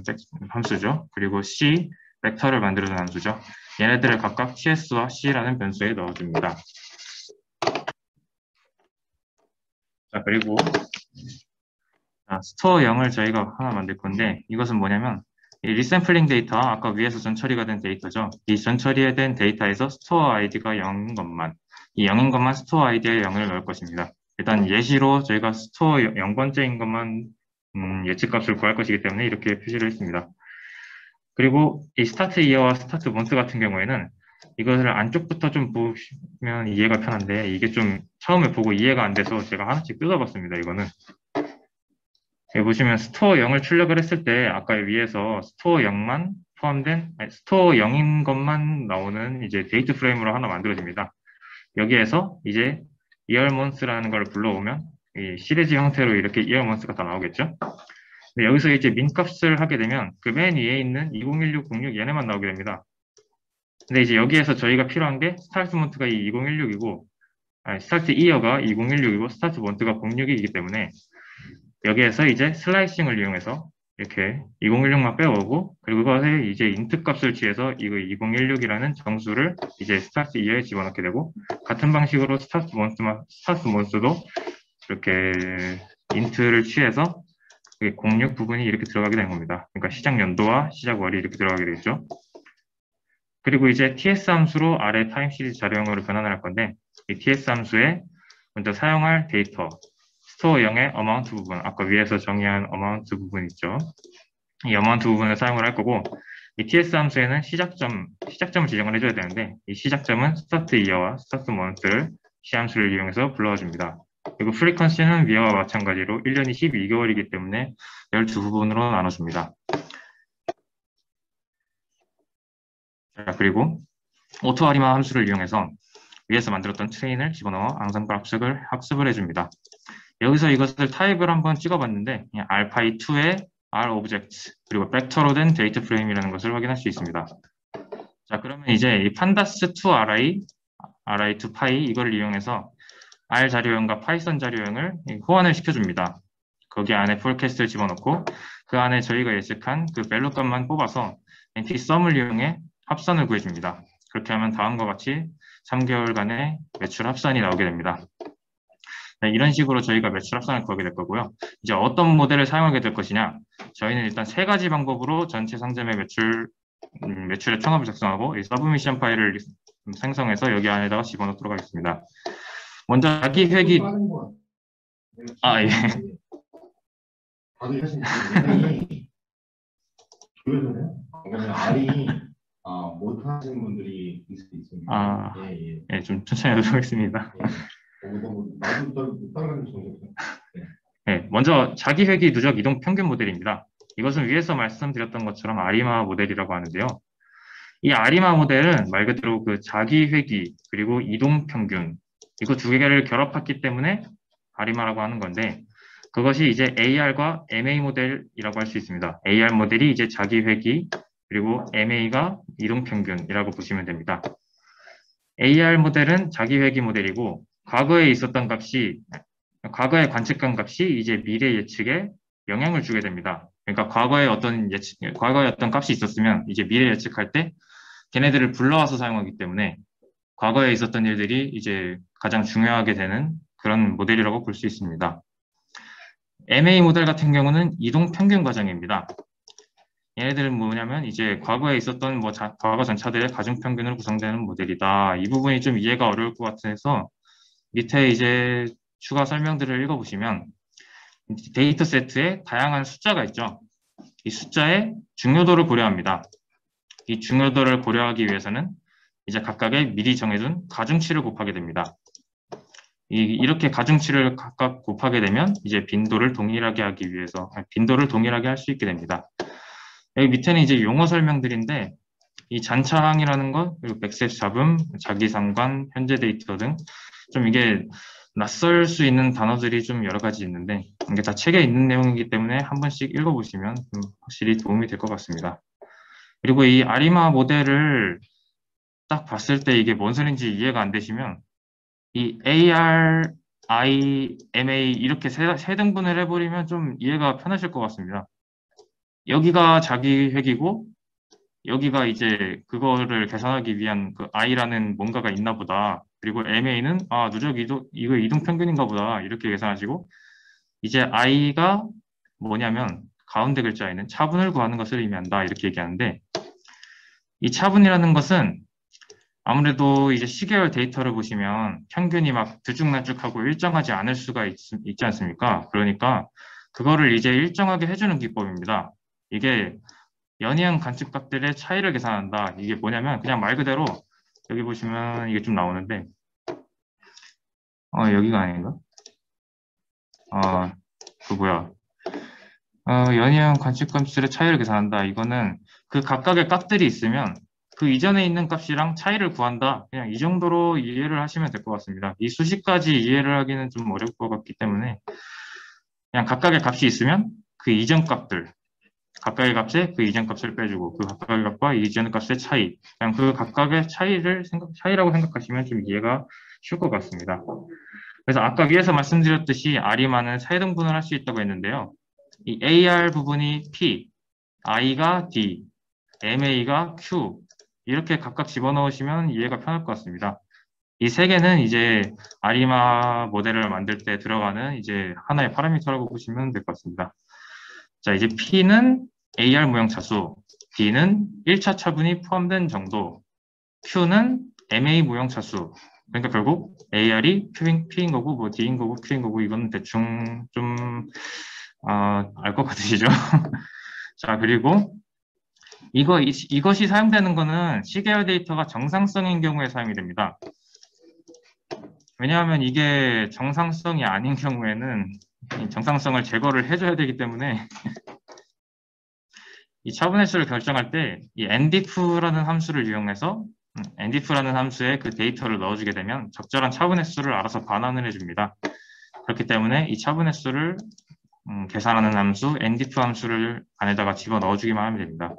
함수죠. 그리고 C, 벡터를 만들어주는 함수죠. 얘네들을 각각 TS와 C라는 변수에 넣어줍니다. 자, 그리고 스토어 0을 저희가 하나 만들 건데 이것은 뭐냐면 이 리샘플링 데이터, 아까 위에서 전처리가 된 데이터죠. 이 전처리에 된 데이터에서 스토어 아이디가 0인 것만, 이 0인 것만 스토어 아이디에 0을 넣을 것입니다. 일단 예시로 저희가 스토어 0번째인 것만 예측값을 구할 것이기 때문에 이렇게 표시를 했습니다. 그리고 이 스타트 이어와 스타트 먼트 같은 경우에는 이것을 안쪽부터 좀 보시면 이해가 편한데 이게 좀 처음에 보고 이해가 안 돼서 제가 하나씩 뜯어봤습니다. 이거는 여기 보시면 스토어 0을 출력을 했을 때 아까 위에서 스토어 0만 포함된 스토어 0인 것만 나오는 이제 데이트 프레임으로 하나 만들어집니다. 여기에서 이제 year month라는 걸 불러오면 이 시리즈 형태로 이렇게 이어먼스가 다 나오겠죠. 근데 여기서 이제 민값을 하게 되면 그 맨 위에 있는 201606 얘네만 나오게 됩니다. 근데 이제 여기에서 저희가 필요한 게 스타트 몬트가 이 2016이고, 스타트 이어가 2016이고, 스타트 몬트가 06이기 때문에 여기에서 이제 슬라이싱을 이용해서 이렇게 2016만 빼오고, 그리고 그것에 이제 인트 값을 취해서 이거 2016이라는 정수를 이제 스타트 이어에 집어넣게 되고, 같은 방식으로 스타트 몬트도 이렇게 인트를 취해서 06 부분이 이렇게 들어가게 된 겁니다. 그러니까 시작 연도와 시작 월이 이렇게 들어가게 되겠죠. 그리고 이제 TS 함수로 아래 타임 시리즈 자료형으로 변환을 할 건데, 이 TS 함수에 먼저 사용할 데이터, 스토어 0의 어마운트 부분, 아까 위에서 정의한 어마운트 부분 있죠. 이 어마운트 부분을 사용을 할 거고, 이 TS 함수에는 시작점을 지정을 해줘야 되는데, 이 시작점은 스타트 이어와 스타트 먼트를 시함수를 이용해서 불러와 줍니다. 그리고 프리퀀시는 위와 마찬가지로 1년이 12개월이기 때문에 12부분으로 나눠줍니다. 자, 그리고 오토아리마 함수를 이용해서 위에서 만들었던 트레인을 집어넣어 앙상블 학습을 해줍니다. 여기서 이것을 타입을 한번 찍어봤는데 그냥 알파이2의 R 오브젝트 그리고 벡터로 된 데이터 프레임이라는 것을 확인할 수 있습니다. 자, 그러면 이제 이 pandas2 RI, RI2 파이 이걸 이용해서 R 자료형과 파이썬 자료형을 호환을 시켜줍니다. 거기 안에 폴캐스트를 집어넣고 그 안에 저희가 예측한 그 밸류 값만 뽑아서 NT 썸을 이용해 합산을 구해줍니다. 그렇게 하면 다음과 같이 3개월간의 매출 합산이 나오게 됩니다. 네, 이런 식으로 저희가 매출 합산을 구하게 될 거고요. 이제 어떤 모델을 사용하게 될 것이냐? 저희는 일단 3가지 방법으로 전체 상점의 매출의 총합을 작성하고 이 서브미션 파일을 생성해서 여기 안에다가 집어넣도록 하겠습니다. 먼저 자기 회기 예. 다들 R이 못하시는 분들이 있을 수 있습니다. 예, 좀 천천히 하도록 하겠습니다. 네, 먼저 자기 회귀 누적 이동 평균 모델입니다. 이것은 위에서 말씀드렸던 것처럼 아리마 모델이라고 하는데요. 이 아리마 모델은 말 그대로 그 자기 회귀 그리고 이동 평균 이거 두 개를 결합했기 때문에 아리마라고 하는 건데 그것이 이제 AR과 MA 모델이라고 할 수 있습니다. AR 모델이 이제 자기 회귀 그리고 MA가 이동 평균이라고 보시면 됩니다. AR 모델은 자기 회귀 모델이고 과거에 있었던 값이 과거에 관측한 값이 이제 미래 예측에 영향을 주게 됩니다. 그러니까 과거에 어떤 값이 있었으면 이제 미래 예측할 때 걔네들을 불러와서 사용하기 때문에 과거에 있었던 일들이 이제 가장 중요하게 되는 그런 모델이라고 볼 수 있습니다. MA 모델 같은 경우는 이동 평균 과정입니다. 얘네들은 뭐냐면 이제 과거에 있었던 과거 전차들의 가중 평균으로 구성되는 모델이다. 이 부분이 좀 이해가 어려울 것 같아서 밑에 이제 추가 설명들을 읽어보시면 데이터 세트에 다양한 숫자가 있죠. 이 숫자의 중요도를 고려합니다. 이 중요도를 고려하기 위해서는 이제 각각의 미리 정해둔 가중치를 곱하게 됩니다. 이렇게 가중치를 각각 곱하게 되면 이제 빈도를 동일하게 할 수 있게 됩니다. 여기 밑에는 이제 용어 설명들인데 이 잔차항이라는 것, 그리고 백셋 잡음, 자기상관, 현재 데이터 등 좀 이게 낯설 수 있는 단어들이 좀 여러 가지 있는데 이게 다 책에 있는 내용이기 때문에 한 번씩 읽어보시면 좀 확실히 도움이 될 것 같습니다. 그리고 이 아리마 모델을 딱 봤을 때 이게 뭔 소리인지 이해가 안 되시면 이 AR, I, MA 이렇게 세 등분을 해버리면 좀 이해가 편하실 것 같습니다. 여기가 자기 회귀고 여기가 이제 그거를 계산하기 위한 그 I라는 뭔가가 있나 보다. 그리고 MA는 누적 이거 이동 평균인가 보다. 이렇게 계산하시고 이제 I가 뭐냐면 가운데 글자에는 차분을 구하는 것을 의미한다. 이렇게 얘기하는데 이 차분이라는 것은 아무래도 이제 시계열 데이터를 보시면 평균이 막 들쭉날쭉하고 일정하지 않을 수가 있지 않습니까? 그러니까 그거를 이제 일정하게 해주는 기법입니다. 이게 연이은 관측값들의 차이를 계산한다. 이게 뭐냐면 그냥 말 그대로 여기 보시면 이게 좀 나오는데 여기가 아닌가? 연이은 관측값들의 차이를 계산한다. 이거는 그 각각의 값들이 있으면 그 이전에 있는 값이랑 차이를 구한다. 그냥 이 정도로 이해를 하시면 될 것 같습니다. 이 수식까지 이해를 하기는 좀 어려울 것 같기 때문에 그냥 각각의 값이 있으면 그 이전 값들, 각각의 값에 그 이전 값을 빼주고 그 각각의 값과 이전 값의 차이, 그냥 그 각각의 차이라고 생각하시면 좀 이해가 쉬울 것 같습니다. 그래서 아까 위에서 말씀드렸듯이 R이만은 사이등분을 할 수 있다고 했는데요. 이 AR 부분이 P, I가 D, MA가 Q 이렇게 각각 집어넣으시면 이해가 편할 것 같습니다. 이 세 개는 이제 아리마 모델을 만들 때 들어가는 이제 하나의 파라미터라고 보시면 될 것 같습니다. 자, 이제 P는 AR 모형 차수, D는 1차 차분이 포함된 정도, Q는 MA 모형 차수. 그러니까 결국 AR이 P인 거고, 뭐 D인 거고, Q인 거고, 이건 대충 좀, 알 것 같으시죠? 자, 그리고 이것이 사용되는 거는 시계열 데이터가 정상성인 경우에 사용이 됩니다. 왜냐하면 이게 정상성이 아닌 경우에는 이 정상성을 제거를 해줘야 되기 때문에 이 차분의 수를 결정할 때 이 ndif라는 함수를 이용해서 ndif라는 함수에 그 데이터를 넣어주게 되면 적절한 차분의 수를 알아서 반환을 해줍니다. 그렇기 때문에 이 차분의 수를 계산하는 함수 ndif 함수를 안에다가 집어 넣어주기만 하면 됩니다.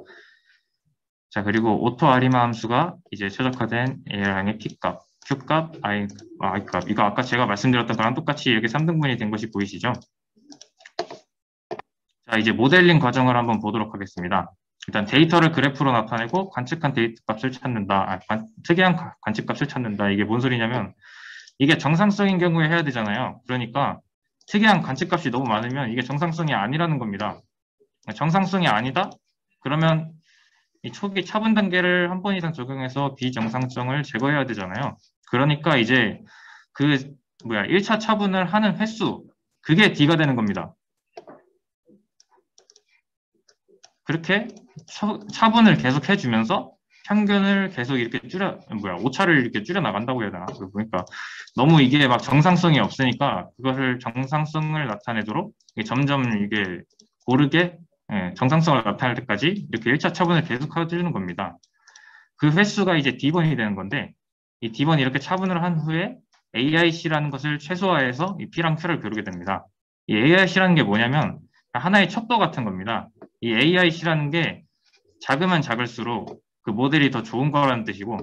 자, 그리고 오토 아리마 함수가 이제 최적화된 AR량의 P값, Q값, I값. 이거 아까 제가 말씀드렸던 거랑 똑같이 이렇게 3등분이 된 것이 보이시죠? 자, 이제 모델링 과정을 한번 보도록 하겠습니다. 일단 데이터를 그래프로 나타내고 관측한 데이터 값을 찾는다. 특이한 관측값을 찾는다. 이게 뭔 소리냐면 이게 정상성인 경우에 해야 되잖아요. 그러니까 특이한 관측값이 너무 많으면 이게 정상성이 아니라는 겁니다. 정상성이 아니다? 그러면 이 초기 차분 단계를 한 번 이상 적용해서 비정상성을 제거해야 되잖아요. 그러니까 이제 1차 차분을 하는 횟수, 그게 D가 되는 겁니다. 그렇게 차분을 계속 해주면서 평균을 계속 이렇게 오차를 이렇게 줄여 나간다고 해야 되나? 보니까 너무 이게 막 정상성이 없으니까 그것을 정상성을 나타내도록 점점 이게 고르게 정상성을 나타낼 때까지 이렇게 1차 차분을 계속 해주는 겁니다. 그 횟수가 이제 D번이 되는 건데 이 D번이 이렇게 차분을 한 후에 AIC라는 것을 최소화해서 이 P랑 Q를 겨루게 됩니다. 이 AIC라는 게 뭐냐면 하나의 척도 같은 겁니다. 이 AIC라는 게 작으면 작을수록 그 모델이 더 좋은 거라는 뜻이고,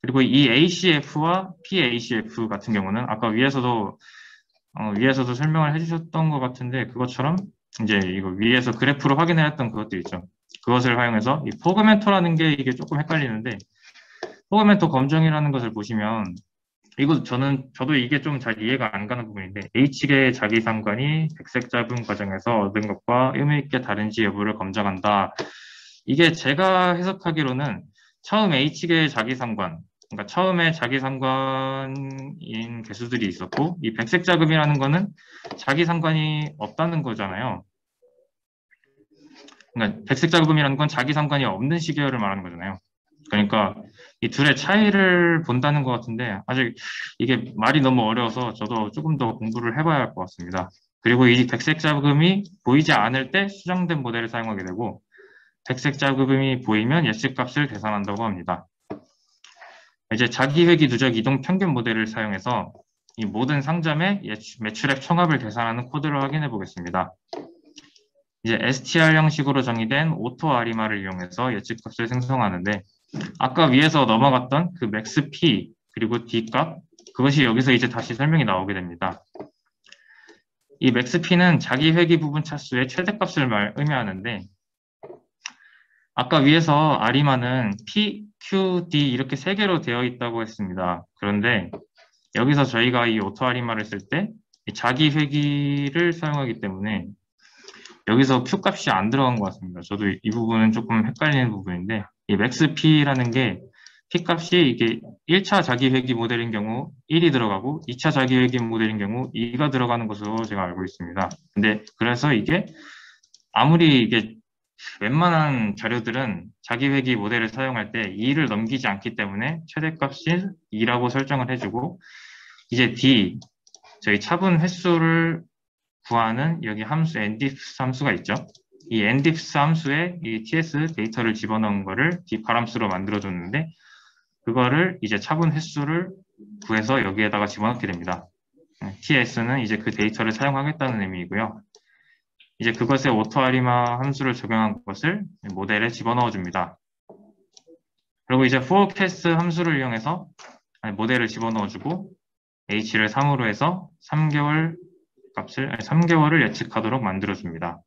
그리고 이 ACF와 PACF 같은 경우는 아까 위에서도 설명을 해주셨던 것 같은데 그것처럼 이제 이거 위에서 그래프로 확인해왔던 그것도 있죠. 그것을 활용해서 이 포그멘토라는 게 이게 조금 헷갈리는데 포그멘토 검정이라는 것을 보시면 저도 이게 좀 잘 이해가 안 가는 부분인데 H계의 자기상관이 백색 잡음 과정에서 얻은 것과 의미 있게 다른지 여부를 검증한다. 이게 제가 해석하기로는 처음 H계의 자기상관, 그러니까 처음에 자기상관인 개수들이 있었고 이 백색 자금이라는 거는 자기상관이 없다는 거잖아요. 그러니까 백색 자금이라는 건 자기상관이 없는 시계열을 말하는 거잖아요. 그러니까 이 둘의 차이를 본다는 것 같은데 아직 이게 말이 너무 어려워서 저도 조금 더 공부를 해봐야 할 것 같습니다. 그리고 이 백색 자금이 보이지 않을 때 수정된 모델을 사용하게 되고 백색 자금이 보이면 예측값을 계산한다고 합니다. 이제 자기회귀 누적 이동 평균 모델을 사용해서 이 모든 상점의 매출액 총합을 계산하는 코드를 확인해 보겠습니다. 이제 STR 형식으로 정의된 오토 아리마를 이용해서 예측값을 생성하는데 아까 위에서 넘어갔던 그 맥스 P 그리고 D 값 그것이 여기서 이제 다시 설명이 나오게 됩니다. 이 맥스 P는 자기 회귀 부분 차수의 최대값을 의미하는데 아까 위에서 아리마는 P, Q, D 이렇게 세 개로 되어 있다고 했습니다. 그런데 여기서 저희가 이 오토 아리마를 쓸 때 자기 회귀를 사용하기 때문에 여기서 Q 값이 안 들어간 것 같습니다. 저도 이 부분은 조금 헷갈리는 부분인데 이 맥스 P라는 게 P 값이 이게 1차 자기회귀 모델인 경우 1이 들어가고 2차 자기회귀 모델인 경우 2가 들어가는 것으로 제가 알고 있습니다. 근데 그래서 이게 아무리 이게 웬만한 자료들은 자기회귀 모델을 사용할 때 2를 넘기지 않기 때문에 최대값이 2라고 설정을 해주고 이제 D, 저희 차분 횟수를 구하는 여기 함수 ndif 함수가 있죠. 이 ndifs 함수에 이 ts 데이터를 집어넣은 거를 뒷바람수로 만들어줬는데 그거를 이제 차분 횟수를 구해서 여기에다가 집어넣게 됩니다. ts는 이제 그 데이터를 사용하겠다는 의미이고요. 이제 그것에 오토아리마 함수를 적용한 것을 모델에 집어넣어 줍니다. 그리고 이제 forecast 함수를 이용해서 모델을 집어넣어 주고 h를 3으로 해서 3개월을 예측하도록 만들어 줍니다.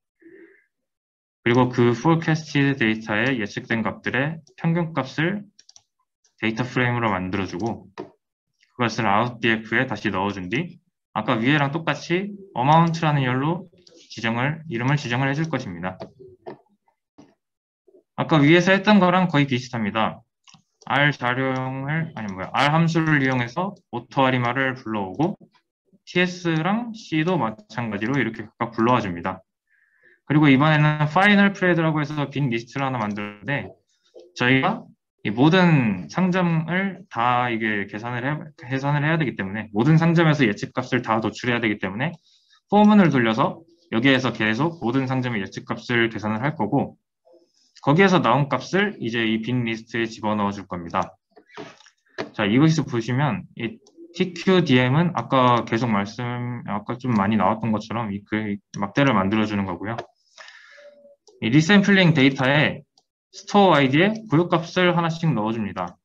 그리고 그 forecast 데이터에 예측된 값들의 평균값을 데이터 프레임으로 만들어주고 그것을 outdf에 다시 넣어준 뒤 아까 위에랑 똑같이 amount라는 이름을 지정을 해줄 것입니다. 아까 위에서 했던 거랑 거의 비슷합니다. R 함수를 이용해서 오토아리마를 불러오고 ts랑 c도 마찬가지로 이렇게 각각 불러와 줍니다. 그리고 이번에는 final thread라고 해서 빈 리스트를 하나 만들었는데 저희가 이 모든 상점을 다 이게 계산을 해야 되기 때문에 모든 상점에서 예측값을 다 도출해야 되기 때문에 포문을 돌려서 여기에서 계속 모든 상점의 예측값을 계산을 할 거고 거기에서 나온 값을 이제 이 빈 리스트에 집어넣어 줄 겁니다. 자, 이것을 보시면 이 TQDM은 아까 좀 많이 나왔던 것처럼 그 막대를 만들어 주는 거고요. 이 리샘플링 데이터에 스토어 아이디에 고유값을 하나씩 넣어줍니다.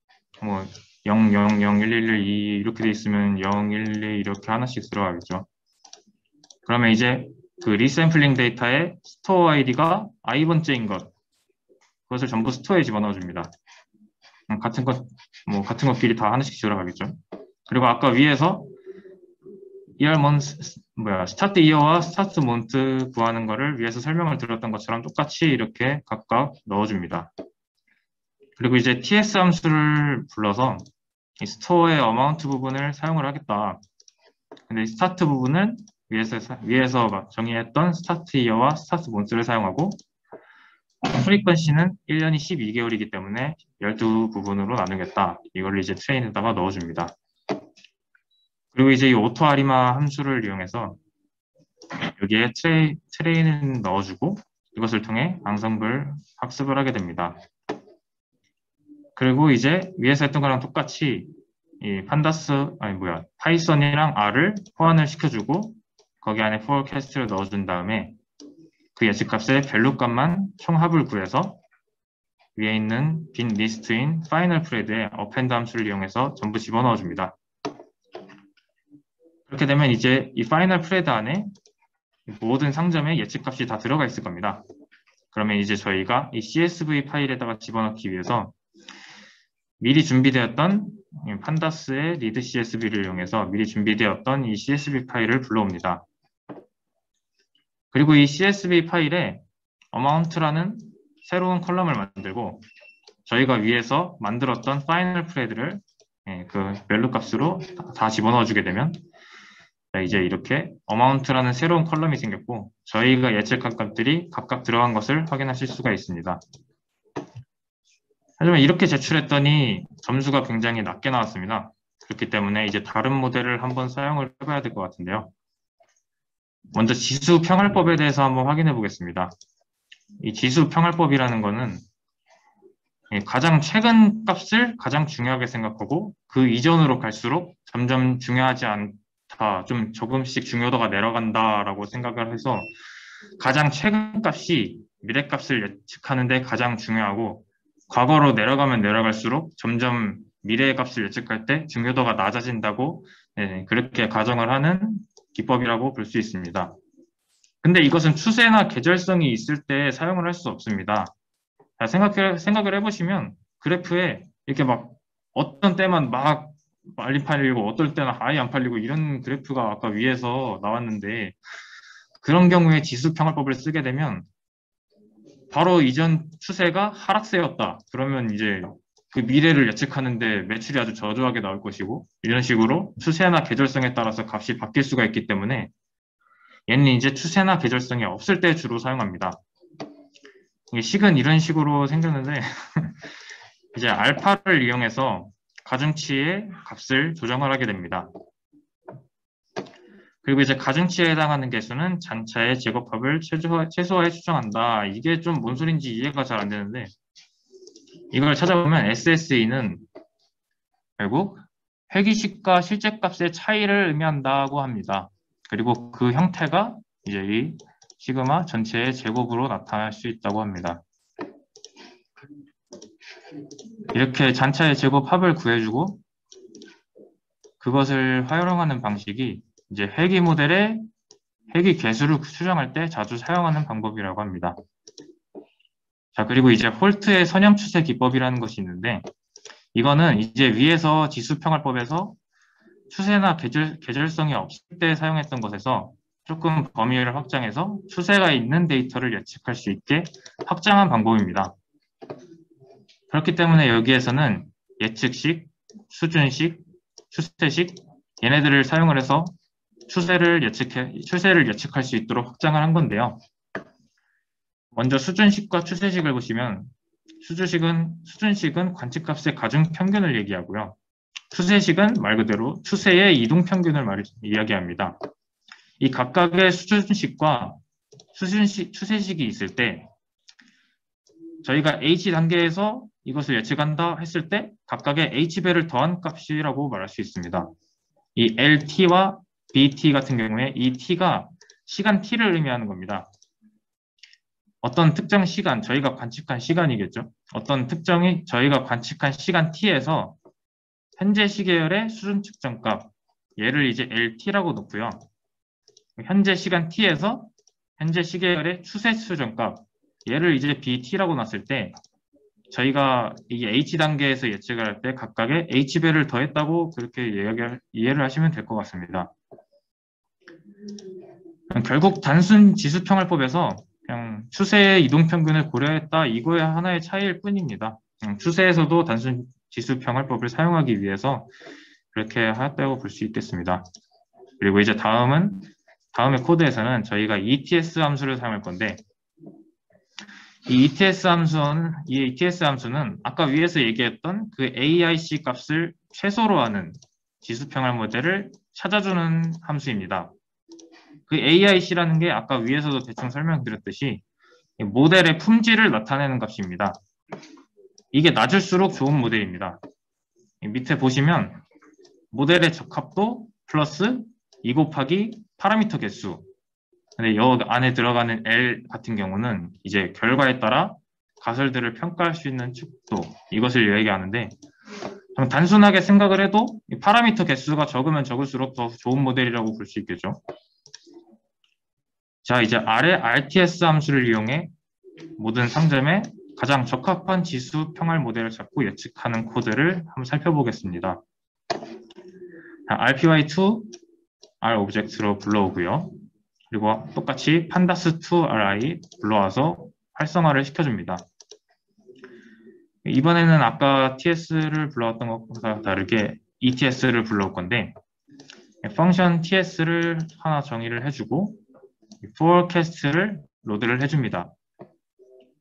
뭐 0, 0, 0, 1, 1, 1, 2 이렇게 돼 있으면 0, 1, 2 이렇게 하나씩 들어가겠죠. 그러면 이제 그 리샘플링 데이터에 스토어 아이디가 i번째인 그것을 전부 스토어에 집어넣어줍니다. 같은 것끼리 다 하나씩 들어가겠죠. 그리고 아까 위에서 스타트 이어와 스타트 몬트 구하는 거를 위에서 설명을 드렸던 것처럼 똑같이 이렇게 각각 넣어줍니다. 그리고 이제 ts 함수를 불러서 이 스토어의 어마운트 부분을 사용을 하겠다. 근데 스타트 부분은 위에서 정의했던 스타트 이어와 스타트 몬트를 사용하고 프리퀀시는 1년이 12개월이기 때문에 12부분으로 나누겠다. 이걸 이제 트레인에다가 넣어줍니다. 그리고 이제 이 오토아리마 함수를 이용해서 여기에 트레인을 넣어주고 이것을 통해 앙상블 학습을 하게 됩니다. 그리고 이제 위에서 했던 거랑 똑같이 이 파이썬이랑 R을 호환을 시켜주고 거기 안에 forecast를 넣어준 다음에 그 예측값의 밸류 값만 총합을 구해서 위에 있는 빈 리스트인 final thread에 append 함수를 이용해서 전부 집어넣어 줍니다. 그렇게 되면 이제 이 final thread 안에 모든 상점의 예측값이 다 들어가 있을 겁니다. 그러면 이제 저희가 이 CSV 파일에다가 집어넣기 위해서 미리 준비되었던 판다스의 read CSV를 이용해서 미리 준비되었던 이 CSV 파일을 불러옵니다. 그리고 이 CSV 파일에 amount라는 새로운 컬럼을 만들고 저희가 위에서 만들었던 final thread를 그 밸류 값으로 다 집어넣어 주게 되면 이제 이렇게 amount라는 새로운 컬럼이 생겼고 저희가 예측한 값들이 각각 들어간 것을 확인하실 수가 있습니다. 하지만 이렇게 제출했더니 점수가 굉장히 낮게 나왔습니다. 그렇기 때문에 이제 다른 모델을 한번 사용을 해봐야 될 것 같은데요. 먼저 지수 평할법에 대해서 한번 확인해 보겠습니다. 이 지수 평할법이라는 거는 가장 최근 값을 가장 중요하게 생각하고 그 이전으로 갈수록 점점 중요하지 않다, 좀 조금씩 중요도가 내려간다라고 생각을 해서 가장 최근 값이 미래 값을 예측하는 데 가장 중요하고 과거로 내려가면 내려갈수록 점점 미래의 값을 예측할 때 중요도가 낮아진다고 그렇게 가정을 하는 기법이라고 볼 수 있습니다. 근데 이것은 추세나 계절성이 있을 때 사용을 할 수 없습니다. 자, 생각을 해보시면 그래프에 이렇게 막 어떤 때만 막 많이 팔리고 어떨 때는 아예 안 팔리고 이런 그래프가 아까 위에서 나왔는데 그런 경우에 지수평할법을 쓰게 되면 바로 이전 추세가 하락세였다. 그러면 이제 그 미래를 예측하는데 매출이 아주 저조하게 나올 것이고 이런 식으로 추세나 계절성에 따라서 값이 바뀔 수가 있기 때문에 얘는 이제 추세나 계절성이 없을 때 주로 사용합니다. 이게 식은 이런 식으로 생겼는데 이제 알파를 이용해서 가중치의 값을 조정을 하게 됩니다. 그리고 이제 가중치에 해당하는 개수는 잔차의 제곱합을 최소화해 추정한다. 이게 좀 뭔 소린지 이해가 잘 안 되는데 이걸 찾아보면 SSE는 결국 회기식과 실제값의 차이를 의미한다고 합니다. 그리고 그 형태가 이제 이 시그마 전체의 제곱으로 나타날 수 있다고 합니다. 이렇게 잔차의 제곱합을 구해주고 그것을 활용하는 방식이 이제 회기 모델의 회기 개수를 추정할 때 자주 사용하는 방법이라고 합니다. 자, 그리고 이제 홀트의 선형 추세 기법이라는 것이 있는데 이거는 이제 위에서 지수평활법에서 추세나 계절성이 없을 때 사용했던 것에서 조금 범위를 확장해서 추세가 있는 데이터를 예측할 수 있게 확장한 방법입니다. 그렇기 때문에 여기에서는 예측식, 수준식, 추세식 얘네들을 사용을 해서 추세를 예측할 수 있도록 확장을 한 건데요. 먼저 수준식과 추세식을 보시면 수준식은 관측값의 가중 평균을 얘기하고요. 추세식은 말 그대로 추세의 이동 평균을 이야기합니다. 이 각각의 수준식과 추세식이 있을 때 저희가 H 단계에서 이것을 예측한다 했을 때 각각의 H배를 더한 값이라고 말할 수 있습니다. 이 LT와 BT 같은 경우에 이 T가 시간 T를 의미하는 겁니다. 어떤 특정 시간, 저희가 관측한 시간이겠죠. 어떤 특정이 저희가 관측한 시간 T에서 현재 시계열의 수준 측정값, 얘를 이제 LT라고 놓고요. 현재 시간 T에서 현재 시계열의 추세 수준값, 얘를 이제 BT라고 놨을 때 저희가 이게 H 단계에서 예측을 할 때 각각의 H배를 더했다고 그렇게 이해를 하시면 될 것 같습니다. 결국 단순 지수평활법에서 그냥 추세의 이동평균을 고려했다 이거의 하나의 차이일 뿐입니다. 추세에서도 단순 지수평활법을 사용하기 위해서 그렇게 하였다고 볼 수 있겠습니다. 그리고 이제 다음의 코드에서는 저희가 ETS 함수를 사용할 건데 이 ETS 함수는 아까 위에서 얘기했던 그 AIC 값을 최소로 하는 지수평활 모델을 찾아주는 함수입니다. 그 AIC라는 게 아까 위에서도 대충 설명드렸듯이 모델의 품질을 나타내는 값입니다. 이게 낮을수록 좋은 모델입니다. 밑에 보시면 모델의 적합도 플러스 2 곱하기 파라미터 개수. 근데 여기 안에 들어가는 L 같은 경우는 이제 결과에 따라 가설들을 평가할 수 있는 축도, 이것을 얘기하는데 좀 단순하게 생각을 해도 이 파라미터 개수가 적으면 적을수록 더 좋은 모델이라고 볼 수 있겠죠. 자, 이제 아래 RTS 함수를 이용해 모든 상점에 가장 적합한 지수 평활 모델을 잡고 예측하는 코드를 한번 살펴보겠습니다. RPY2 R 오브젝트로 불러오고요. 그리고 똑같이 pandas2RI 불러와서 활성화를 시켜줍니다. 이번에는 아까 TS를 불러왔던 것과 다르게 ETS를 불러올 건데 펑션 TS를 하나 정의를 해주고 forecast를 로드를 해줍니다.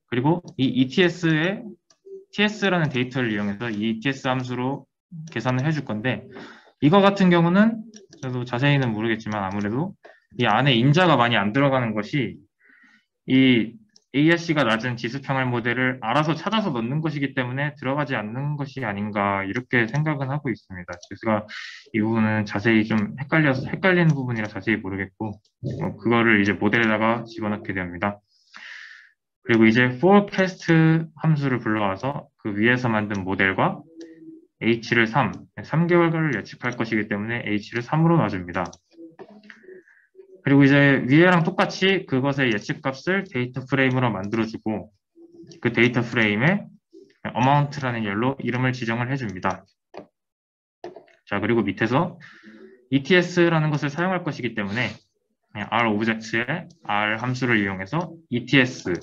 그리고 이 ETS에 TS라는 데이터를 이용해서 이 ETS 함수로 계산을 해줄 건데 이거 같은 경우는 저도 자세히는 모르겠지만 아무래도 이 안에 인자가 많이 안 들어가는 것이 이 AIC가 낮은 지수평활 모델을 알아서 찾아서 넣는 것이기 때문에 들어가지 않는 것이 아닌가 이렇게 생각은 하고 있습니다. 제가 이 부분은 자세히 좀 헷갈리는 부분이라 자세히 모르겠고 그거를 이제 모델에다가 집어넣게 됩니다. 그리고 이제 forecast 함수를 불러와서 그 위에서 만든 모델과 H를 3개월을 예측할 것이기 때문에 H를 3으로 놔줍니다. 그리고 이제 위에랑 똑같이 그것의 예측값을 데이터 프레임으로 만들어주고 그 데이터 프레임에 amount라는 열로 이름을 지정을 해줍니다. 자, 그리고 밑에서 ETS라는 것을 사용할 것이기 때문에 R 오브젝트의 R 함수를 이용해서 ETS,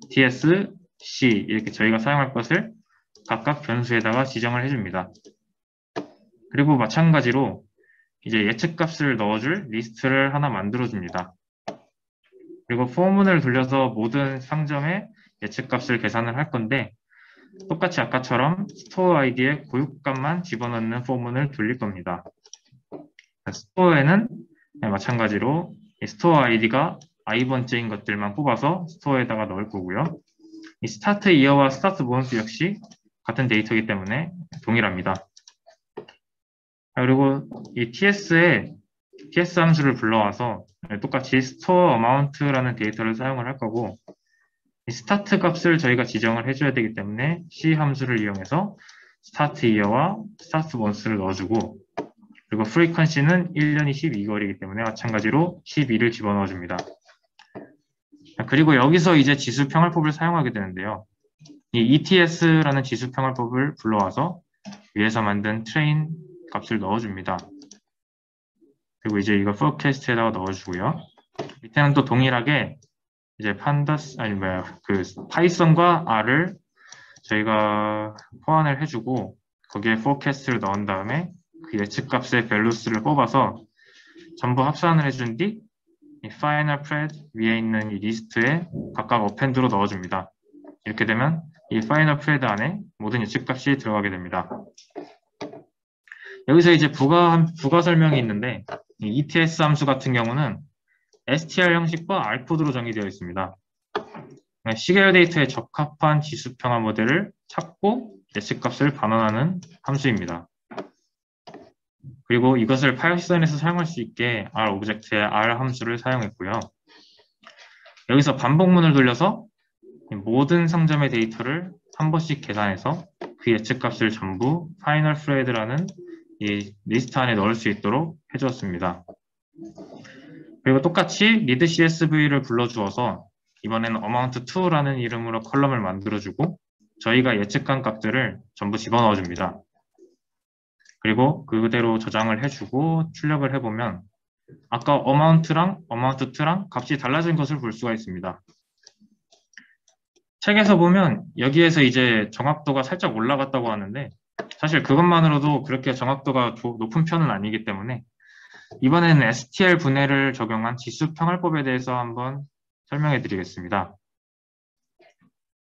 TS, C 이렇게 저희가 사용할 것을 각각 변수에다가 지정을 해줍니다. 그리고 마찬가지로 이제 예측값을 넣어줄 리스트를 하나 만들어줍니다. 그리고 포문을 돌려서 모든 상점의 예측값을 계산을 할 건데 똑같이 아까처럼 스토어 아이디에 고유값만 집어넣는 포문을 돌릴 겁니다. 스토어에는 마찬가지로 이 스토어 아이디가 i번째인 것들만 뽑아서 스토어에다가 넣을 거고요. 이 스타트 이어와 스타트 보너스 역시 같은 데이터이기 때문에 동일합니다. 그리고 이 TS 함수를 불러와서 똑같이 store amount라는 데이터를 사용을 할 거고, 이 스타트 값을 저희가 지정을 해줘야 되기 때문에 C 함수를 이용해서 스타트 이어와 스타트 month를 넣어주고, 그리고 frequency는 1년이 12개월이기 때문에 마찬가지로 12를 집어넣어 줍니다. 그리고 여기서 이제 지수 평활법을 사용하게 되는데요. 이 ETS라는 지수 평활법을 불러와서 위에서 만든 train 값을 넣어줍니다. 그리고 이제 이거 forecast에다가 넣어주고요. 밑에는 또 동일하게 이제 파이썬과 R을 저희가 호환을 해주고 거기에 forecast를 넣은 다음에 그 예측값의 values를 뽑아서 전부 합산을 해준 뒤 이 final pred 위에 있는 이 리스트에 각각 어펜드로 넣어줍니다. 이렇게 되면 이 final pred 안에 모든 예측값이 들어가게 됩니다. 여기서 이제 부가 설명이 있는데, 이 ETS 함수 같은 경우는 str 형식과 r코드로 정의되어 있습니다. 시계열 데이터에 적합한 지수 평화 모델을 찾고 예측값을 반환하는 함수입니다. 그리고 이것을 파이썬에서 사용할 수 있게 R 오브젝트의 R 함수를 사용했고요. 여기서 반복문을 돌려서 모든 상점의 데이터를 한 번씩 계산해서 그 예측값을 전부 final thread라는 이 리스트 안에 넣을 수 있도록 해주었습니다. 그리고 똑같이 read CSV를 불러주어서 이번에는 amount2라는 이름으로 컬럼을 만들어주고 저희가 예측한 값들을 전부 집어넣어줍니다. 그리고 그대로 저장을 해주고 출력을 해보면 아까 amount랑 amount2랑 값이 달라진 것을 볼 수가 있습니다. 책에서 보면 여기에서 이제 정확도가 살짝 올라갔다고 하는데 사실 그것만으로도 그렇게 정확도가 높은 편은 아니기 때문에 이번에는 STL 분해를 적용한 지수 평활법에 대해서 한번 설명해 드리겠습니다.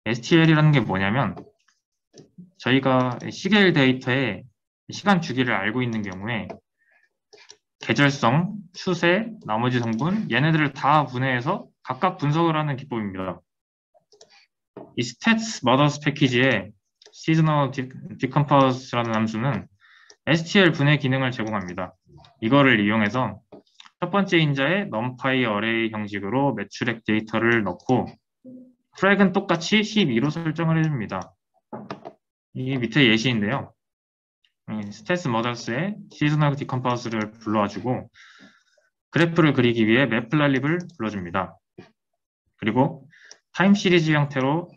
STL이라는 게 뭐냐면 저희가 시계일 데이터의 시간 주기를 알고 있는 경우에 계절성, 추세, 나머지 성분 얘네들을 다 분해해서 각각 분석을 하는 기법입니다. 이 stats mothers 패키지에 seasonal decompose라는 함수는 STL 분해 기능을 제공합니다. 이거를 이용해서 첫 번째 인자에 numpy array 형식으로 매출액 데이터를 넣고 frag은 똑같이 12로 설정을 해줍니다. 이 밑에 예시인데요. stats mothers의 seasonal decompose를 불러와주고 그래프를 그리기 위해 matplotlib을 불러줍니다. 그리고 타임 시리즈 형태로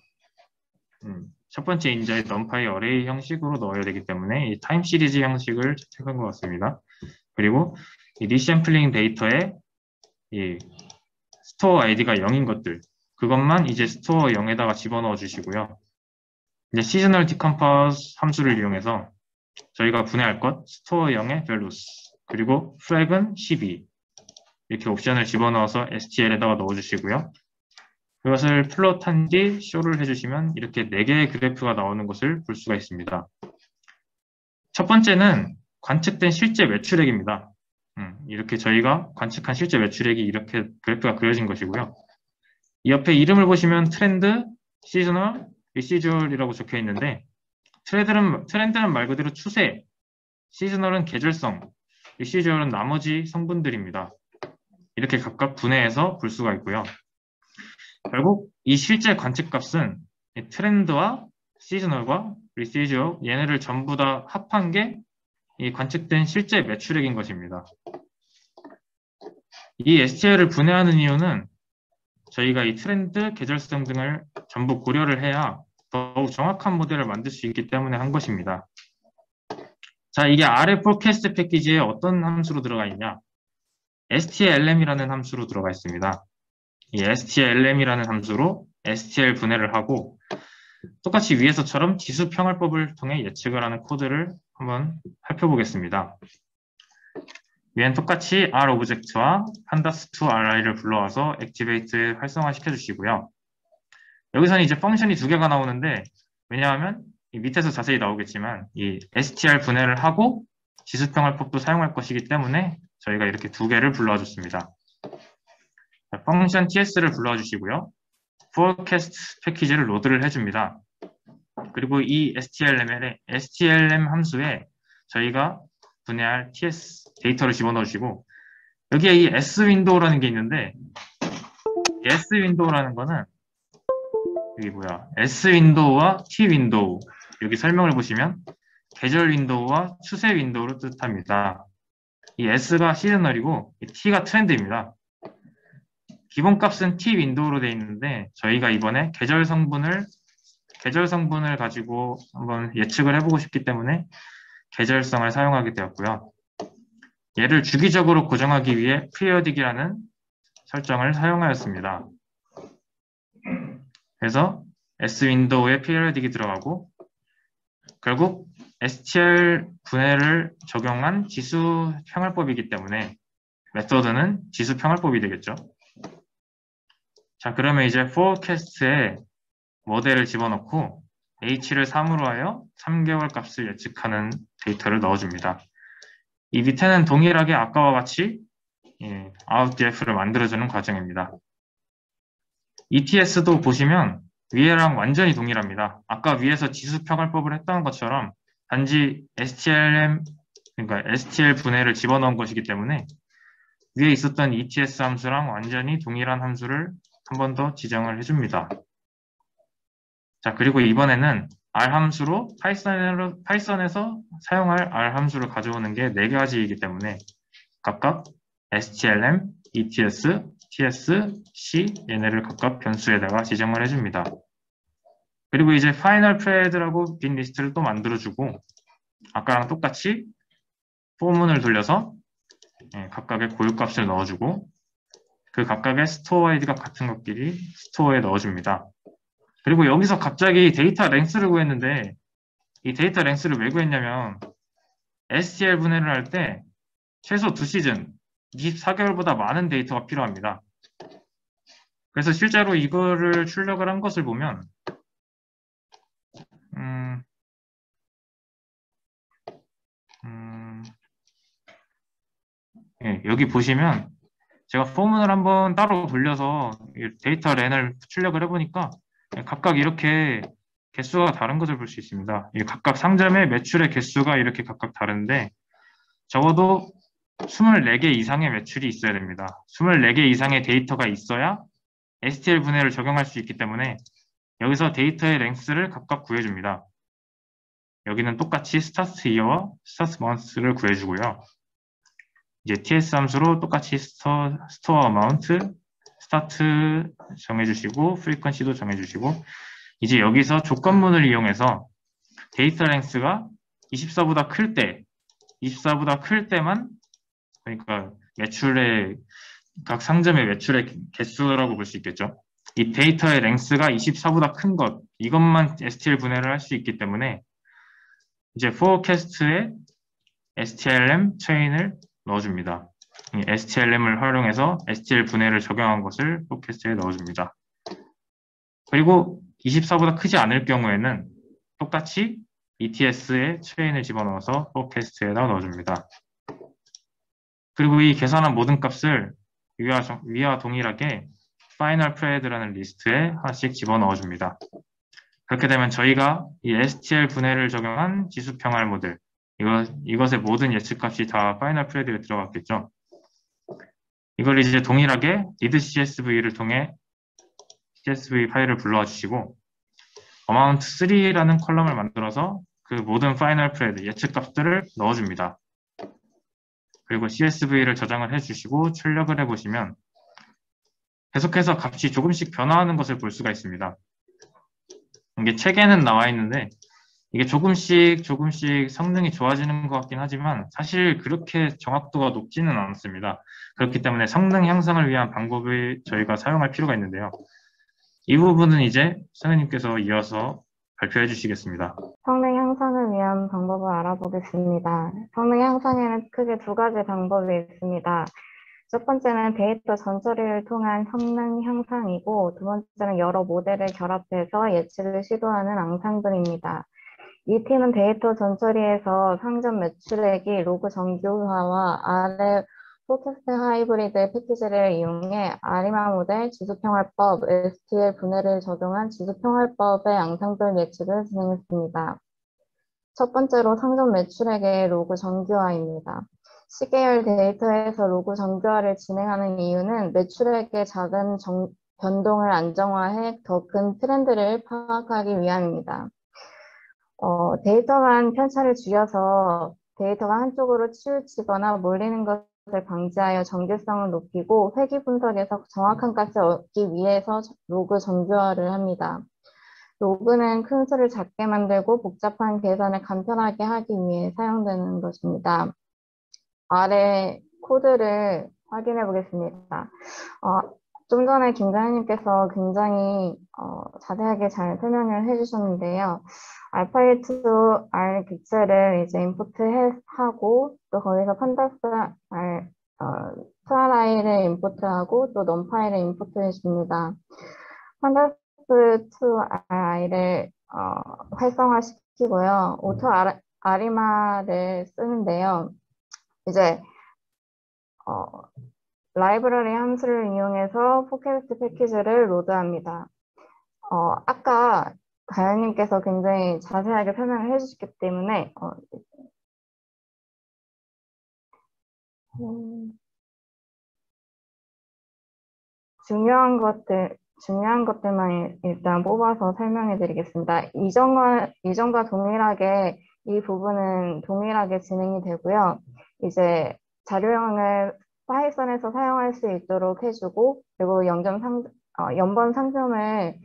첫 번째 인자의 numpy array 형식으로 넣어야 되기 때문에 이 타임 시리즈 형식을 채택한 것 같습니다. 그리고 이 리샘플링 데이터에 이 스토어 아이디가 0인 것들 그것만 이제 스토어 0에다가 집어넣어 주시고요. 이제 seasonal decompose 함수를 이용해서 저희가 분해할 것 스토어 0의 values 그리고 frag은 12 이렇게 옵션을 집어넣어서 STL에다가 넣어주시고요. 그것을 플롯한 뒤 쇼를 해주시면 이렇게 4개의 그래프가 나오는 것을 볼 수가 있습니다. 첫 번째는 관측된 실제 매출액입니다. 이렇게 저희가 관측한 실제 매출액이 이렇게 그래프가 그려진 것이고요. 이 옆에 이름을 보시면 트렌드, 시즈널, 리시주얼이라고 적혀 있는데 트렌드는 말 그대로 추세, 시즈널은 계절성, 리시주얼은 나머지 성분들입니다. 이렇게 각각 분해해서 볼 수가 있고요. 결국 이 실제 관측값은 이 트렌드와 시즈널과 리시주얼 얘네를 전부 다 합한 게 이 관측된 실제 매출액인 것입니다. 이 STL을 분해하는 이유는 저희가 이 트렌드, 계절성 등을 전부 고려를 해야 더욱 정확한 모델을 만들 수 있기 때문에 한 것입니다. 자, 이게 RF forecast 패키지에 어떤 함수로 들어가 있냐? STLM이라는 함수로 들어가 있습니다. 이 STLM이라는 함수로 STL 분해를 하고 똑같이 위에서처럼 지수 평활법을 통해 예측을 하는 코드를 한번 살펴보겠습니다. 위엔 똑같이 R 오브젝트와 pandas2ri를 불러와서 액티베이트 활성화시켜 주시고요. 여기서는 이제 펑션이 2개가 나오는데 왜냐하면 이 밑에서 자세히 나오겠지만 이 STR 분해를 하고 지수 평활법도 사용할 것이기 때문에 저희가 이렇게 두 개를 불러줬습니다. 펑션 ts를 불러주시고요. forecast 패키지를 로드를 해줍니다. 그리고 이 STLM 함수에 저희가 분해할 TS 데이터를 집어넣어 주시고, 여기에 이 S 윈도우라는 게 있는데, S 윈도우라는 거는 여기 S 윈도우와 T 윈도우, 여기 설명을 보시면 계절 윈도우와 추세 윈도우를 뜻합니다. 이 S가 시즈널이고 이 T가 트렌드입니다. 기본값은 T 윈도우로 되어 있는데 저희가 이번에 계절 성분을 가지고 한번 예측을 해보고 싶기 때문에 계절성을 사용하게 되었고요. 얘를 주기적으로 고정하기 위해 periodic이라는 설정을 사용하였습니다. 그래서 S 윈도우에 periodic이 들어가고, 결국 STL 분해를 적용한 지수 평활법이기 때문에 메서드는 지수 평활법이 되겠죠. 자, 그러면 이제 forecast에 모델을 집어넣고 h를 3으로 하여 3개월 값을 예측하는 데이터를 넣어줍니다. 이 밑에는 동일하게 아까와 같이 outdf를 만들어주는 과정입니다. ETS도 보시면 위에랑 완전히 동일합니다. 아까 위에서 지수 평활법을 했던 것처럼 단지 그러니까 STL 분해를 집어넣은 것이기 때문에 위에 있었던 ETS 함수랑 완전히 동일한 함수를 한 번 더 지정을 해줍니다. 자, 그리고 이번에는 R 함수로 파이썬에서 사용할 R 함수를 가져오는 게 4가지이기 때문에 각각 STLM, ETS, TS, C 얘네를 각각 변수에다가 지정을 해줍니다. 그리고 이제 파이널 프레드라고 빈 리스트를 또 만들어주고, 아까랑 똑같이 포문을 돌려서 각각의 고유값을 넣어주고, 그 각각의 스토어 아이디가 같은 것끼리 스토어에 넣어줍니다. 그리고 여기서 갑자기 데이터 랭스를 구했는데, 이 데이터 랭스를 왜 구했냐면 STL 분해를 할 때 최소 2시즌, 24개월보다 많은 데이터가 필요합니다. 그래서 실제로 이거를 출력을 한 것을 보면 여기 보시면 제가 포문을 한번 따로 돌려서 데이터 렌을 출력을 해보니까 각각 이렇게 개수가 다른 것을 볼 수 있습니다. 각각 상점의 매출의 개수가 이렇게 각각 다른데 적어도 24개 이상의 매출이 있어야 됩니다. 24개 이상의 데이터가 있어야 STL 분해를 적용할 수 있기 때문에 여기서 데이터의 랭스를 각각 구해줍니다. 여기는 똑같이 스타트 이어와 스타트 먼스를 구해주고요. 이제 TS 함수로 똑같이 스토어 어마운트, 스타트 정해주시고 프리퀀시도 정해주시고, 이제 여기서 조건문을 이용해서 데이터 랭스가 24보다 클 때만, 그러니까 매출의 각 상점의 매출의 개수라고 볼 수 있겠죠. 이 데이터의 랭스가 24보다 큰 것, 이것만 STL 분해를 할 수 있기 때문에 이제 forecast에 STLM 체인을 넣어줍니다. 이 STLM을 활용해서 STL 분해를 적용한 것을 forecast에 넣어줍니다. 그리고 24보다 크지 않을 경우에는 똑같이 ETS에 체인을 집어넣어서 forecast에다 넣어줍니다. 그리고 이 계산한 모든 값을 위와 동일하게 final pared라는 리스트에 하나씩 집어넣어줍니다. 그렇게 되면 저희가 이 STL 분해를 적용한 지수평활 모델, 이것의 모든 예측값이 다 파이널 프레드에 들어갔겠죠. 이걸 이제 동일하게 read.csv를 통해 CSV 파일을 불러와 주시고 amount3라는 컬럼을 만들어서 그 모든 파이널 프레드 예측값들을 넣어줍니다. 그리고 CSV를 저장을 해주시고 출력을 해보시면 계속해서 값이 조금씩 변화하는 것을 볼 수가 있습니다. 이게 책에는 나와 있는데 이게 조금씩 성능이 좋아지는 것 같긴 하지만 사실 그렇게 정확도가 높지는 않습니다. 그렇기 때문에 성능 향상을 위한 방법을 저희가 사용할 필요가 있는데요. 이 부분은 이제 선생님께서 이어서 발표해 주시겠습니다. 성능 향상을 위한 방법을 알아보겠습니다. 성능 향상에는 크게 2가지 방법이 있습니다. 첫 번째는 데이터 전처리를 통한 성능 향상이고, 두 번째는 여러 모델을 결합해서 예측을 시도하는 앙상블입니다. 이 팀은 데이터 전처리에서 상점 매출액이 로그 정규화와 R의 포캐스트 하이브리드 패키지를 이용해 아리마 모델, 지수평활법, STL 분해를 적용한 지수평활법의 양상별 예측을 진행했습니다. 첫 번째로 상점 매출액의 로그 정규화입니다. 시계열 데이터에서 로그 정규화를 진행하는 이유는 매출액의 작은 변동을 안정화해 더 큰 트렌드를 파악하기 위함입니다. 데이터만 편차를 줄여서 데이터가 한쪽으로 치우치거나 몰리는 것을 방지하여 정교성을 높이고 회귀 분석에서 정확한 값을 얻기 위해서 로그 정규화를 합니다. 로그는 큰 수를 작게 만들고 복잡한 계산을 간편하게 하기 위해 사용되는 것입니다. 아래 코드를 확인해 보겠습니다. 좀 전에 김가연님께서 굉장히 자세하게 잘 설명을 해주셨는데요. 알파1to R 객체를 이제 인포트하고 또 거기서 판다스 R 트라이를 인포트하고 또 넘파이를 인포트해 줍니다. 판다스 to I를 활성화시키고요. 오토 아리마를 쓰는데요. 이제 라이브러리 함수를 이용해서 포캐스트 패키지를 로드합니다. 아까 가연님께서 굉장히 자세하게 설명을 해주셨기 때문에 중요한 것들만 일단 뽑아서 설명해 드리겠습니다. 이전과 동일하게 이 부분은 동일하게 진행이 되고요. 이제 자료형을 파이썬에서 사용할 수 있도록 해주고, 그리고 연번 상점을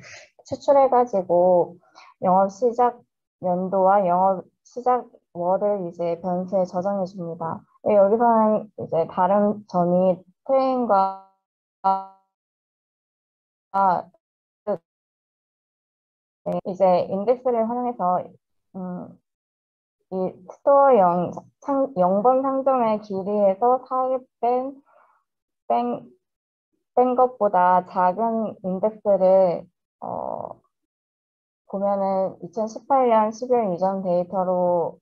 추출해가지고 영업 시작 연도와 영업 시작 월을 이제 변수에 저장해 줍니다. 여기서는 이제 다른 점이 트레인과 이제 인덱스를 활용해서 이 스토어 0번 상점의 길이에서 4를 뺀 것보다 작은 인덱스를 보면은 2018년 10월 이전 데이터로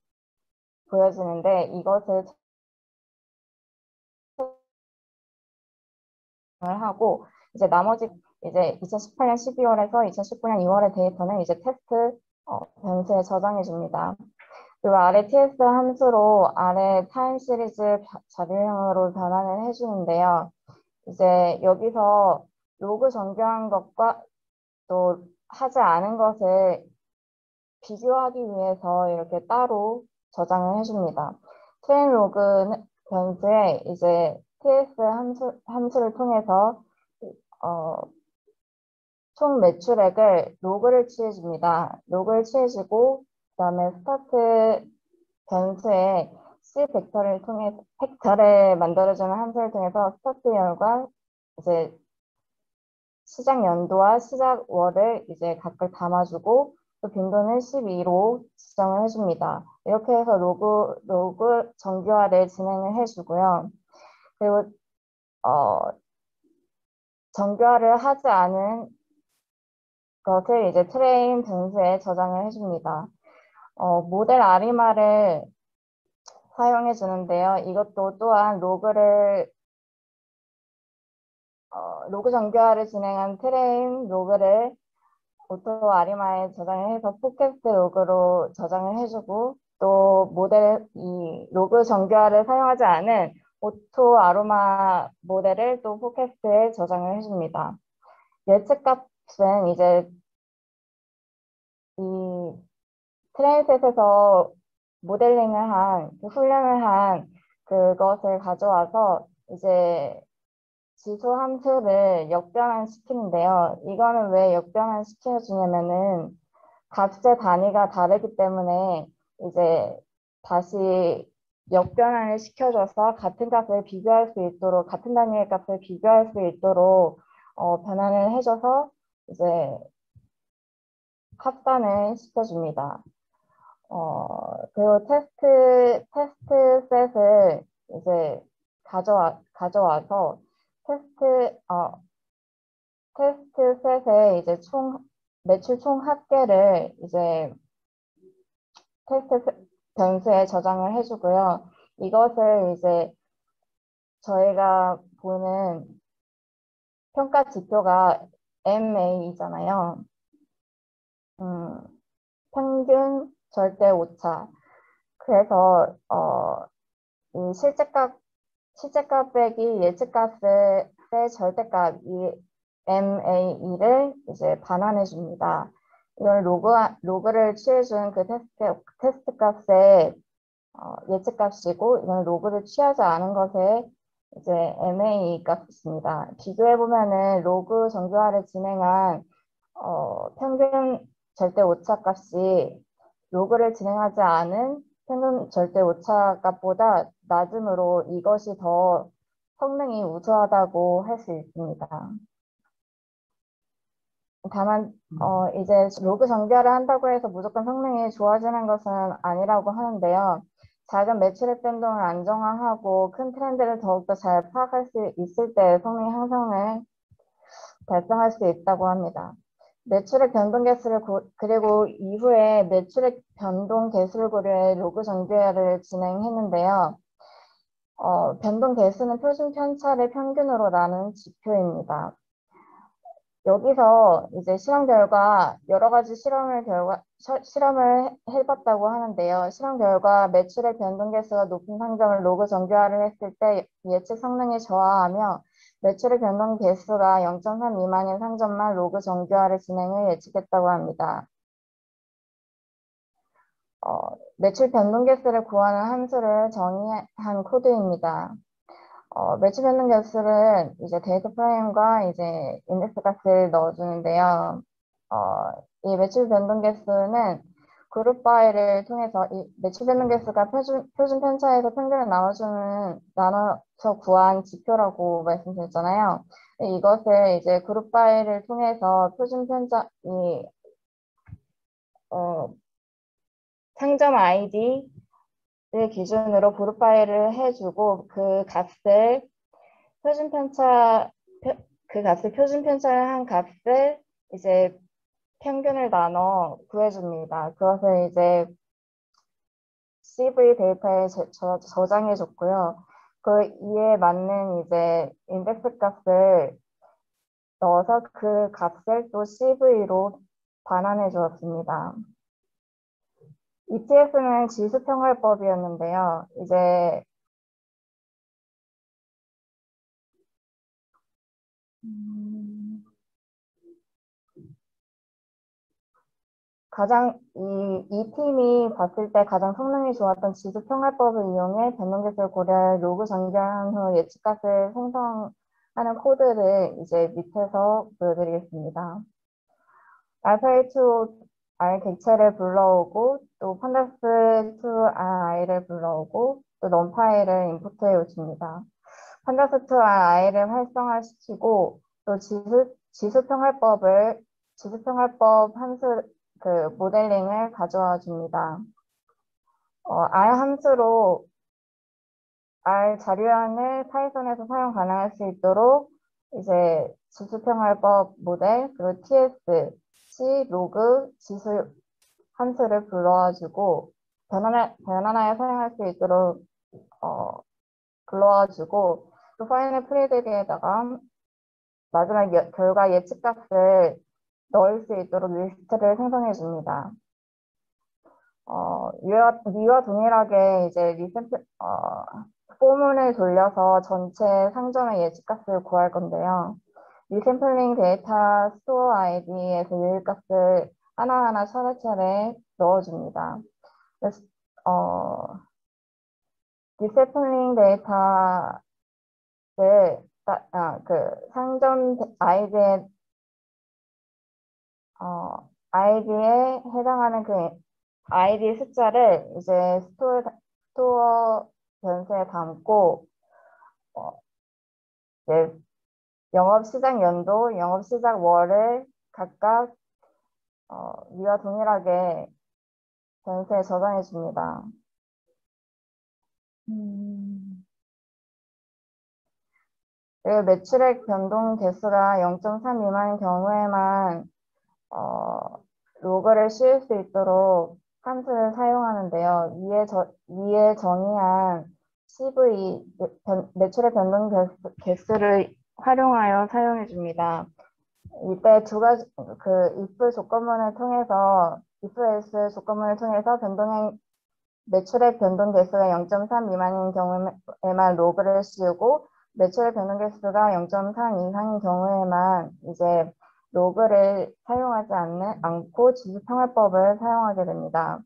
보여지는데 이것을 하고 이제 나머지 이제 2018년 12월에서 2019년 2월의 데이터는 이제 테스트 변수에 저장해 줍니다. 그리고 아래 TS 함수로 아래 타임 시리즈 자료형으로 변환을 해주는데요. 이제 여기서 로그 정교한 것과 또 하지 않은 것을 비교하기 위해서 이렇게 따로 저장을 해줍니다. 트레인 로그 변수에 이제 TS 함수를 통해서 총 매출액을 로그를 취해줍니다. 로그를 취해주고 그 다음에 스타트 변수에 C 벡터를 만들어주는 함수를 통해서 스타트열과 이제 시작 연도와 시작 월을 이제 각각 담아주고 또 빈도는 12로 지정을 해줍니다. 이렇게 해서 로그 정규화를 진행을 해주고요. 그리고 정규화를 하지 않은 것을 이제 트레인 변수에 저장을 해줍니다. 모델 아리마를 사용해 주는데요. 이것도 또한 로그 정교화를 진행한 트레인 로그를 오토 아리마에 저장을 해서 포캐스트 로그로 저장을 해주고 또 이 로그 정교화를 사용하지 않은 오토 아로마 모델을 또 포캐스트에 저장을 해줍니다. 예측 값은 이제 이 트레인셋에서 훈련을 한 그것을 가져와서 이제 지수 함수를 역변환 시키는데요. 이거는 왜 역변환 시켜주냐면은 값의 단위가 다르기 때문에 이제 다시 역변환을 시켜줘서 같은 단위의 값을 비교할 수 있도록 변환을 해줘서 이제 합산을 시켜줍니다. 그리고 테스트 셋을 이제 가져와서 테스트 셋의 이제 매출 총 합계를 이제 테스트 변수에 저장을 해주고요. 이것을 이제 저희가 보는 평가 지표가 MA이잖아요. 평균 절대 오차. 그래서 이 실제값 빼기 예측값의 절대값 이 MA를 이제 반환해 줍니다. 이걸 로그를 취해준 그 테스트 값의 예측값이고 이건 로그를 취하지 않은 것에 이제 MA 값입니다. 비교해 보면은 로그 정교화를 진행한 평균 절대 오차 값이 로그를 진행하지 않은 평균 절대 오차 값보다 낮으므로 이것이 더 성능이 우수하다고 할 수 있습니다. 다만 이제 로그 정교화를 한다고 해서 무조건 성능이 좋아지는 것은 아니라고 하는데요. 작은 매출액 변동을 안정화하고 큰 트렌드를 더욱더 잘 파악할 수 있을 때 성능 향상을 달성할 수 있다고 합니다. 매출액 변동 개수를 그리고 이후에 매출액 변동 개수를 고려해 로그 정교화를 진행했는데요. 변동 개수는 표준 편차를 평균으로 나눈 지표입니다. 여기서 이제 여러 가지 실험을 해봤다고 하는데요. 실험 결과 매출의 변동 개수가 높은 상점을 로그 정교화를 했을 때 예측 성능이 저하하며 매출의 변동 개수가 0.3 미만인 상점만 로그 정교화를 진행해 예측했다고 합니다. 매출 변동 개수를 구하는 함수를 정의한 코드입니다. 매출 변동 개수는 이제 데이터 프레임과 이제 인덱스 값을 넣어주는데요. 이 매출 변동 개수는 그룹 바이를 통해서 이 매출 변동 개수가 표준 편차에서 평균을 나눠서 구한 지표라고 말씀드렸잖아요. 이것을 이제 그룹 바이를 통해서 표준 편차 상점 아이디 를 기준으로 그룹 파일을 해주고 그 값을 표준 편차한 값을 이제 평균을 나눠 구해줍니다. 그것을 이제 CV 데이터에 저장해 줬고요. 그 이에 맞는 이제 인덱스 값을 넣어서 그 값을 또 CV로 반환해 주었습니다. ETS는 지수평활법이었는데요. 이제 이 팀이 봤을 때 가장 성능이 좋았던 지수평활법을 이용해 변동개수를 고려해 로그 정교한 후 예측값을 생성하는 코드를 이제 밑에서 보여드리겠습니다. 알파2 R 객체를 불러오고 또 pandas2 RI를 불러오고 또 numPy를 인풋해 줍니다. pandas2 RI를 활성화시키고 또 지수평활법 함수 모델링을 가져와 줍니다. R 함수로 R 자료양을 파이썬에서 사용 가능할 수 있도록 이제 지수평활법 모델 그리고 TS, C, 로그, 지수 함수를 불러와주고 변환하여 사용할 수 있도록 불러와주고 또 파이널 프리드에다가 마지막 결과 예측값을 넣을 수 있도록 리스트를 생성해 줍니다. 위와 동일하게 이제 포문을 돌려서 전체 상점의 예측값을 구할 건데요. 리샘플링 데이터 스토어 아이디에서 유일값을 하나하나 차례차례 넣어줍니다. 리샘플링 데이터를 상점 아이디에 해당하는 그 아이디 숫자를 이제 스토어 변수에 담고 이제 영업시작 연도, 영업시작 월을 각각 위와 동일하게 변수에 저장해 줍니다. 그리고 매출액 변동 개수가 0.3 미만인 경우에만 로그를 씌울 수 있도록 함수를 사용하는데요. 위에 정의한 CV, 매출의 변동 개수를 활용하여 사용해 줍니다. 이때 두 가지, if 조건문을 통해서, if else 조건문을 통해서 매출의 변동 개수가 0.3 미만인 경우에만 로그를 씌우고, 매출의 변동 개수가 0.3 이상인 경우에만 이제 로그를 사용하지 않고 지수평활법을 사용하게 됩니다.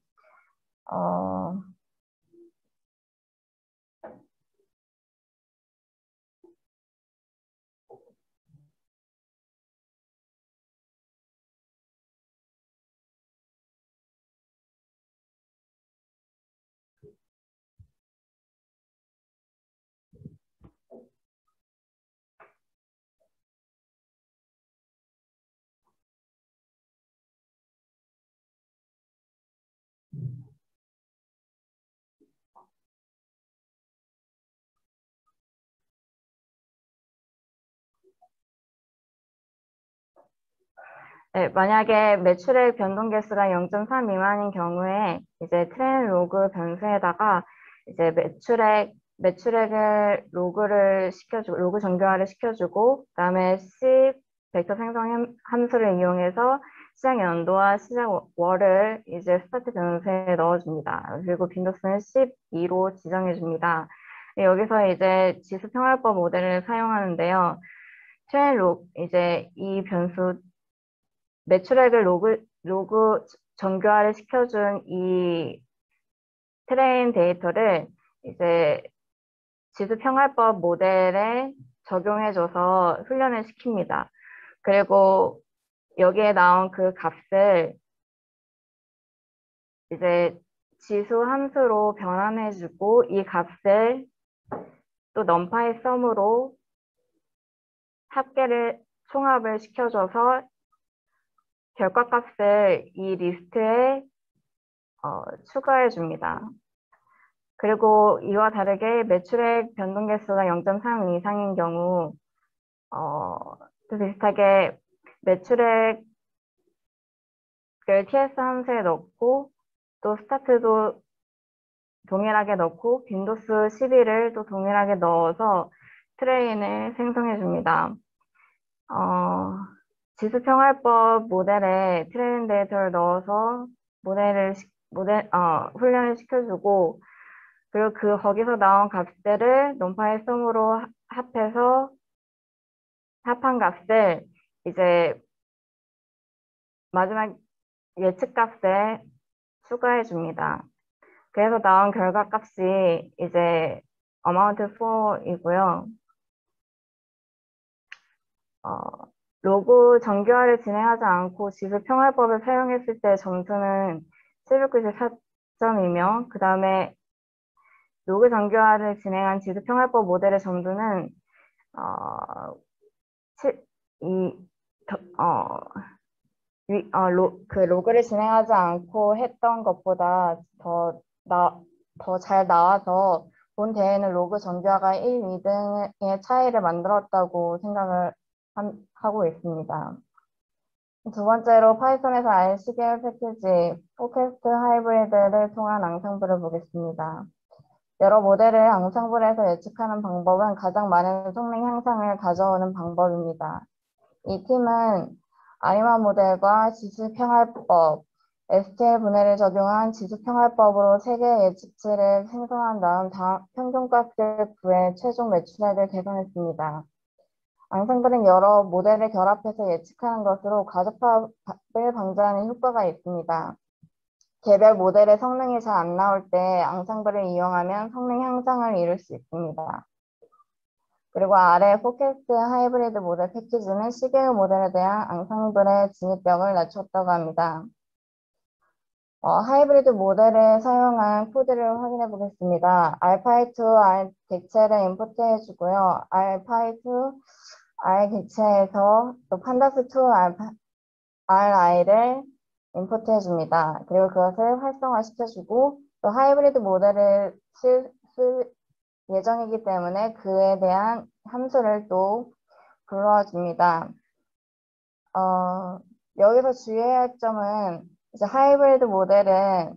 네, 만약에 매출의 변동 개수가 0.3 미만인 경우에 이제 트레인 로그 변수에다가 이제 매출액을 로그를 시켜주고 로그 정교화를 시켜주고 그다음에 C 벡터 생성 함수를 이용해서 시작 연도와 시작 월을 이제 스타트 변수에 넣어줍니다. 그리고 빈도수는 12로 지정해 줍니다. 여기서 이제 지수 평활법 모델을 사용하는데요. 트레인 로그 이제 이 변수 매출액을 로그 정교화를 시켜준 이 트레인 데이터를 이제 지수평활법 모델에 적용해줘서 훈련을 시킵니다. 그리고 여기에 나온 그 값을 이제 지수 함수로 변환해주고 이 값을 또 numpy sum으로 총합을 시켜줘서 결과값을 이 리스트에 추가해 줍니다. 그리고 이와 다르게 매출액 변동 개수가 0.3 이상인 경우 또 비슷하게 매출액을 TS 함수에 넣고 또 스타트도 동일하게 넣고 빈도수 12를 또 동일하게 넣어서 트레인을 생성해 줍니다. 지수평활법 모델에 트레인 데이터를 넣어서 훈련을 시켜주고 그리고 거기서 나온 값들을 numpy sum으로 합해서 합한 값을 이제 마지막 예측 값에 추가해 줍니다. 그래서 나온 결과 값이 이제 amount 4이고요. 로그 정교화를 진행하지 않고 지수 평활법을 사용했을 때 점수는 794점이며 그 다음에 로그 정교화를 진행한 지수 평활법 모델의 점수는 로그를 진행하지 않고 했던 것보다 더 잘 나와서 본 대회는 로그 정교화가 1, 2등의 차이를 만들었다고 생각을 하고 있습니다. 두 번째로 파이썬에서 RC 계열 패키지 포캐스트 하이브리드를 통한 앙상블을 보겠습니다. 여러 모델을 앙상블에서 예측하는 방법은 가장 많은 성능 향상을 가져오는 방법입니다. 이 팀은 아리마 모델과 지수평활법, STL 분해를 적용한 지수평활법으로 3개의 예측치를 생성한 다음 평균값을 구해 최종 매출액을 계산했습니다. 앙상블은 여러 모델을 결합해서 예측하는 것으로 과적합을 방지하는 효과가 있습니다. 개별 모델의 성능이 잘 안 나올 때 앙상블을 이용하면 성능 향상을 이룰 수 있습니다. 그리고 아래 포캐스트 하이브리드 모델 패키지는 시계열 모델에 대한 앙상블의 진입벽을 낮췄다고 합니다. 하이브리드 모델을 사용한 코드를 확인해 보겠습니다. 알파이2 R 객체를 임포트해 주고요. 알파이2 R 객체에서 또 판다스2 RI를 임포트해 줍니다. 그리고 그것을 활성화 시켜주고 또 하이브리드 모델을 쓸 예정이기 때문에 그에 대한 함수를 또 불러와 줍니다. 여기서 주의해야 할 점은 이제 하이브리드 모델은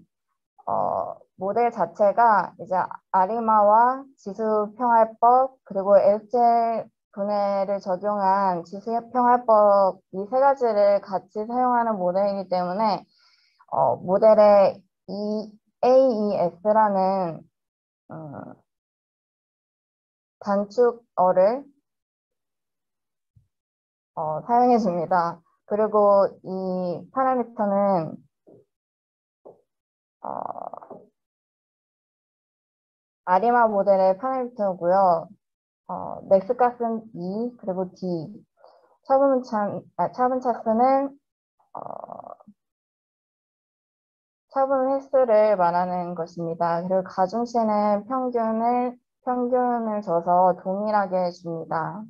모델 자체가 이제 아리마와 지수평활법 그리고 엘제 분해를 적용한 지수평활법 이 세 가지를 같이 사용하는 모델이기 때문에 모델의 AES라는 단축어를 사용해 줍니다. 그리고 이 파라미터는 아리마 모델의 파라미터고요. 맥스 값은 2, 그리고 D. 차분 차수는 차분 횟수를 말하는 것입니다. 그리고 가중치는 평균을 줘서 동일하게 해줍니다.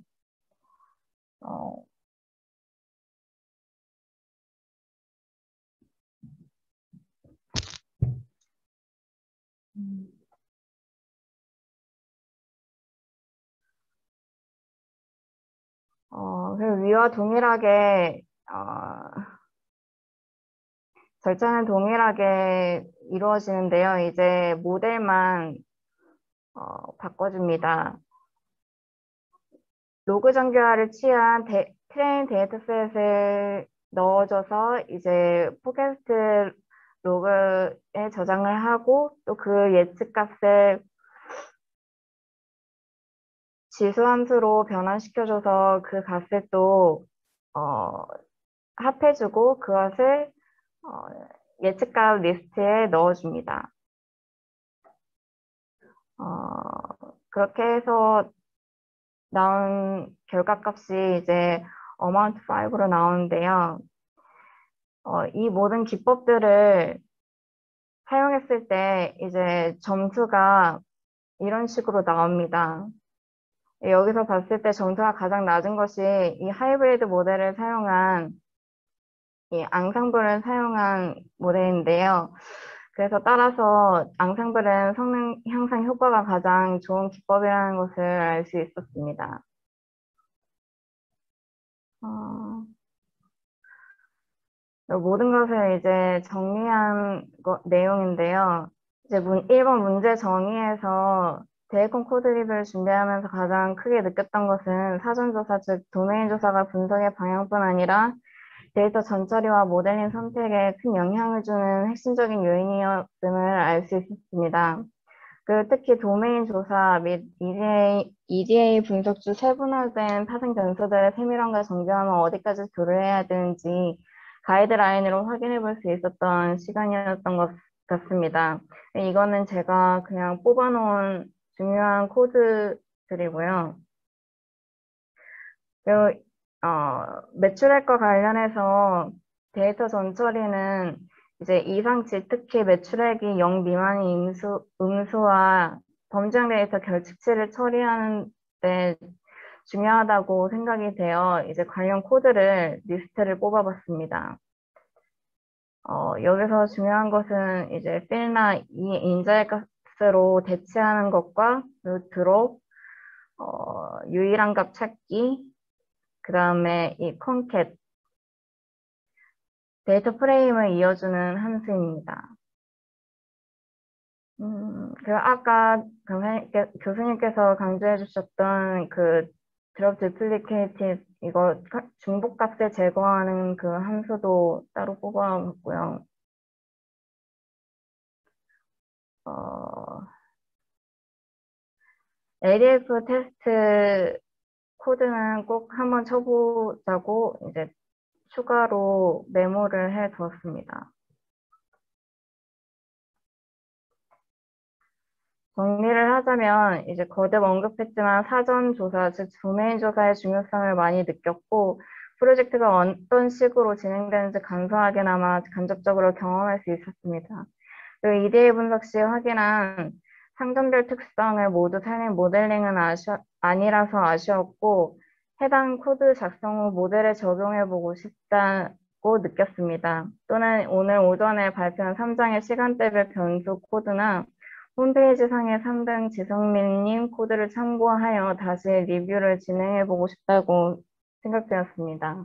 그리고 위와 동일하게 절차는 동일하게 이루어지는데요. 이제 모델만 바꿔줍니다. 로그 정교화를 취한 트레인 데이터셋을 넣어줘서 이제 포캐스트 로그에 저장을 하고 또 그 예측 값을 지수함수로 변환시켜줘서 그 값을 또 합해주고 그것을 예측값 리스트에 넣어줍니다. 그렇게 해서 나온 결과값이 이제 amount 5로 나오는데요. 이 모든 기법들을 사용했을 때 이제 점수가 이런 식으로 나옵니다. 여기서 봤을 때 점수가 가장 낮은 것이 이 하이브리드 모델을 사용한 이 앙상블을 사용한 모델인데요. 그래서 따라서 앙상블은 성능 향상 효과가 가장 좋은 기법이라는 것을 알 수 있었습니다. 모든 것을 이제 정리한 내용인데요. 이제 1번 문제 정의에서 데이콘 코드립을 준비하면서 가장 크게 느꼈던 것은 사전조사, 즉 도메인 조사가 분석의 방향뿐 아니라 데이터 전처리와 모델링 선택에 큰 영향을 주는 핵심적인 요인이었음을 알 수 있었습니다. 그리고 특히 도메인 조사 및 EDA 분석 중 세분화된 파생 변수들의 세밀함과 정교함을 어디까지 조율해야 되는지 가이드라인으로 확인해 볼 수 있었던 시간이었던 것 같습니다. 이거는 제가 그냥 뽑아놓은 중요한 코드들이고요. 그리고 매출액과 관련해서 데이터 전처리는 이제 이상치, 특히 매출액이 0 미만의 음수와 범죄형 데이터 결칙치를 처리하는 데 중요하다고 생각이 되어 이제 관련 코드를 리스트를 뽑아봤습니다. 여기서 중요한 것은 이제 필나 이 인자의 값으로 대체하는 것과 드롭, 유일한 값 찾기, 그 다음에 이 concat, 데이터 프레임을 이어주는 함수입니다. 그 아까 교수님께서 강조해 주셨던 그 drop duplicated 이거 중복값을 제거하는 그 함수도 따로 뽑아봤고요. ADF 테스트 코드는 꼭 한번 쳐보자고 이제 추가로 메모를 해 두었습니다. 정리를 하자면 이제 거듭 언급했지만 사전 조사, 즉 도메인 조사의 중요성을 많이 느꼈고 프로젝트가 어떤 식으로 진행되는지 간소하게나마 간접적으로 경험할 수 있었습니다. 그리고 EDA 분석 시 확인한 상점별 특성을 모두 살린 모델링은 아니라서 아쉬웠고 해당 코드 작성 후 모델에 적용해보고 싶다고 느꼈습니다. 또는 오늘 오전에 발표한 3장의 시간대별 변수 코드나 홈페이지 상의 3등 지성민님 코드를 참고하여 다시 리뷰를 진행해보고 싶다고 생각되었습니다.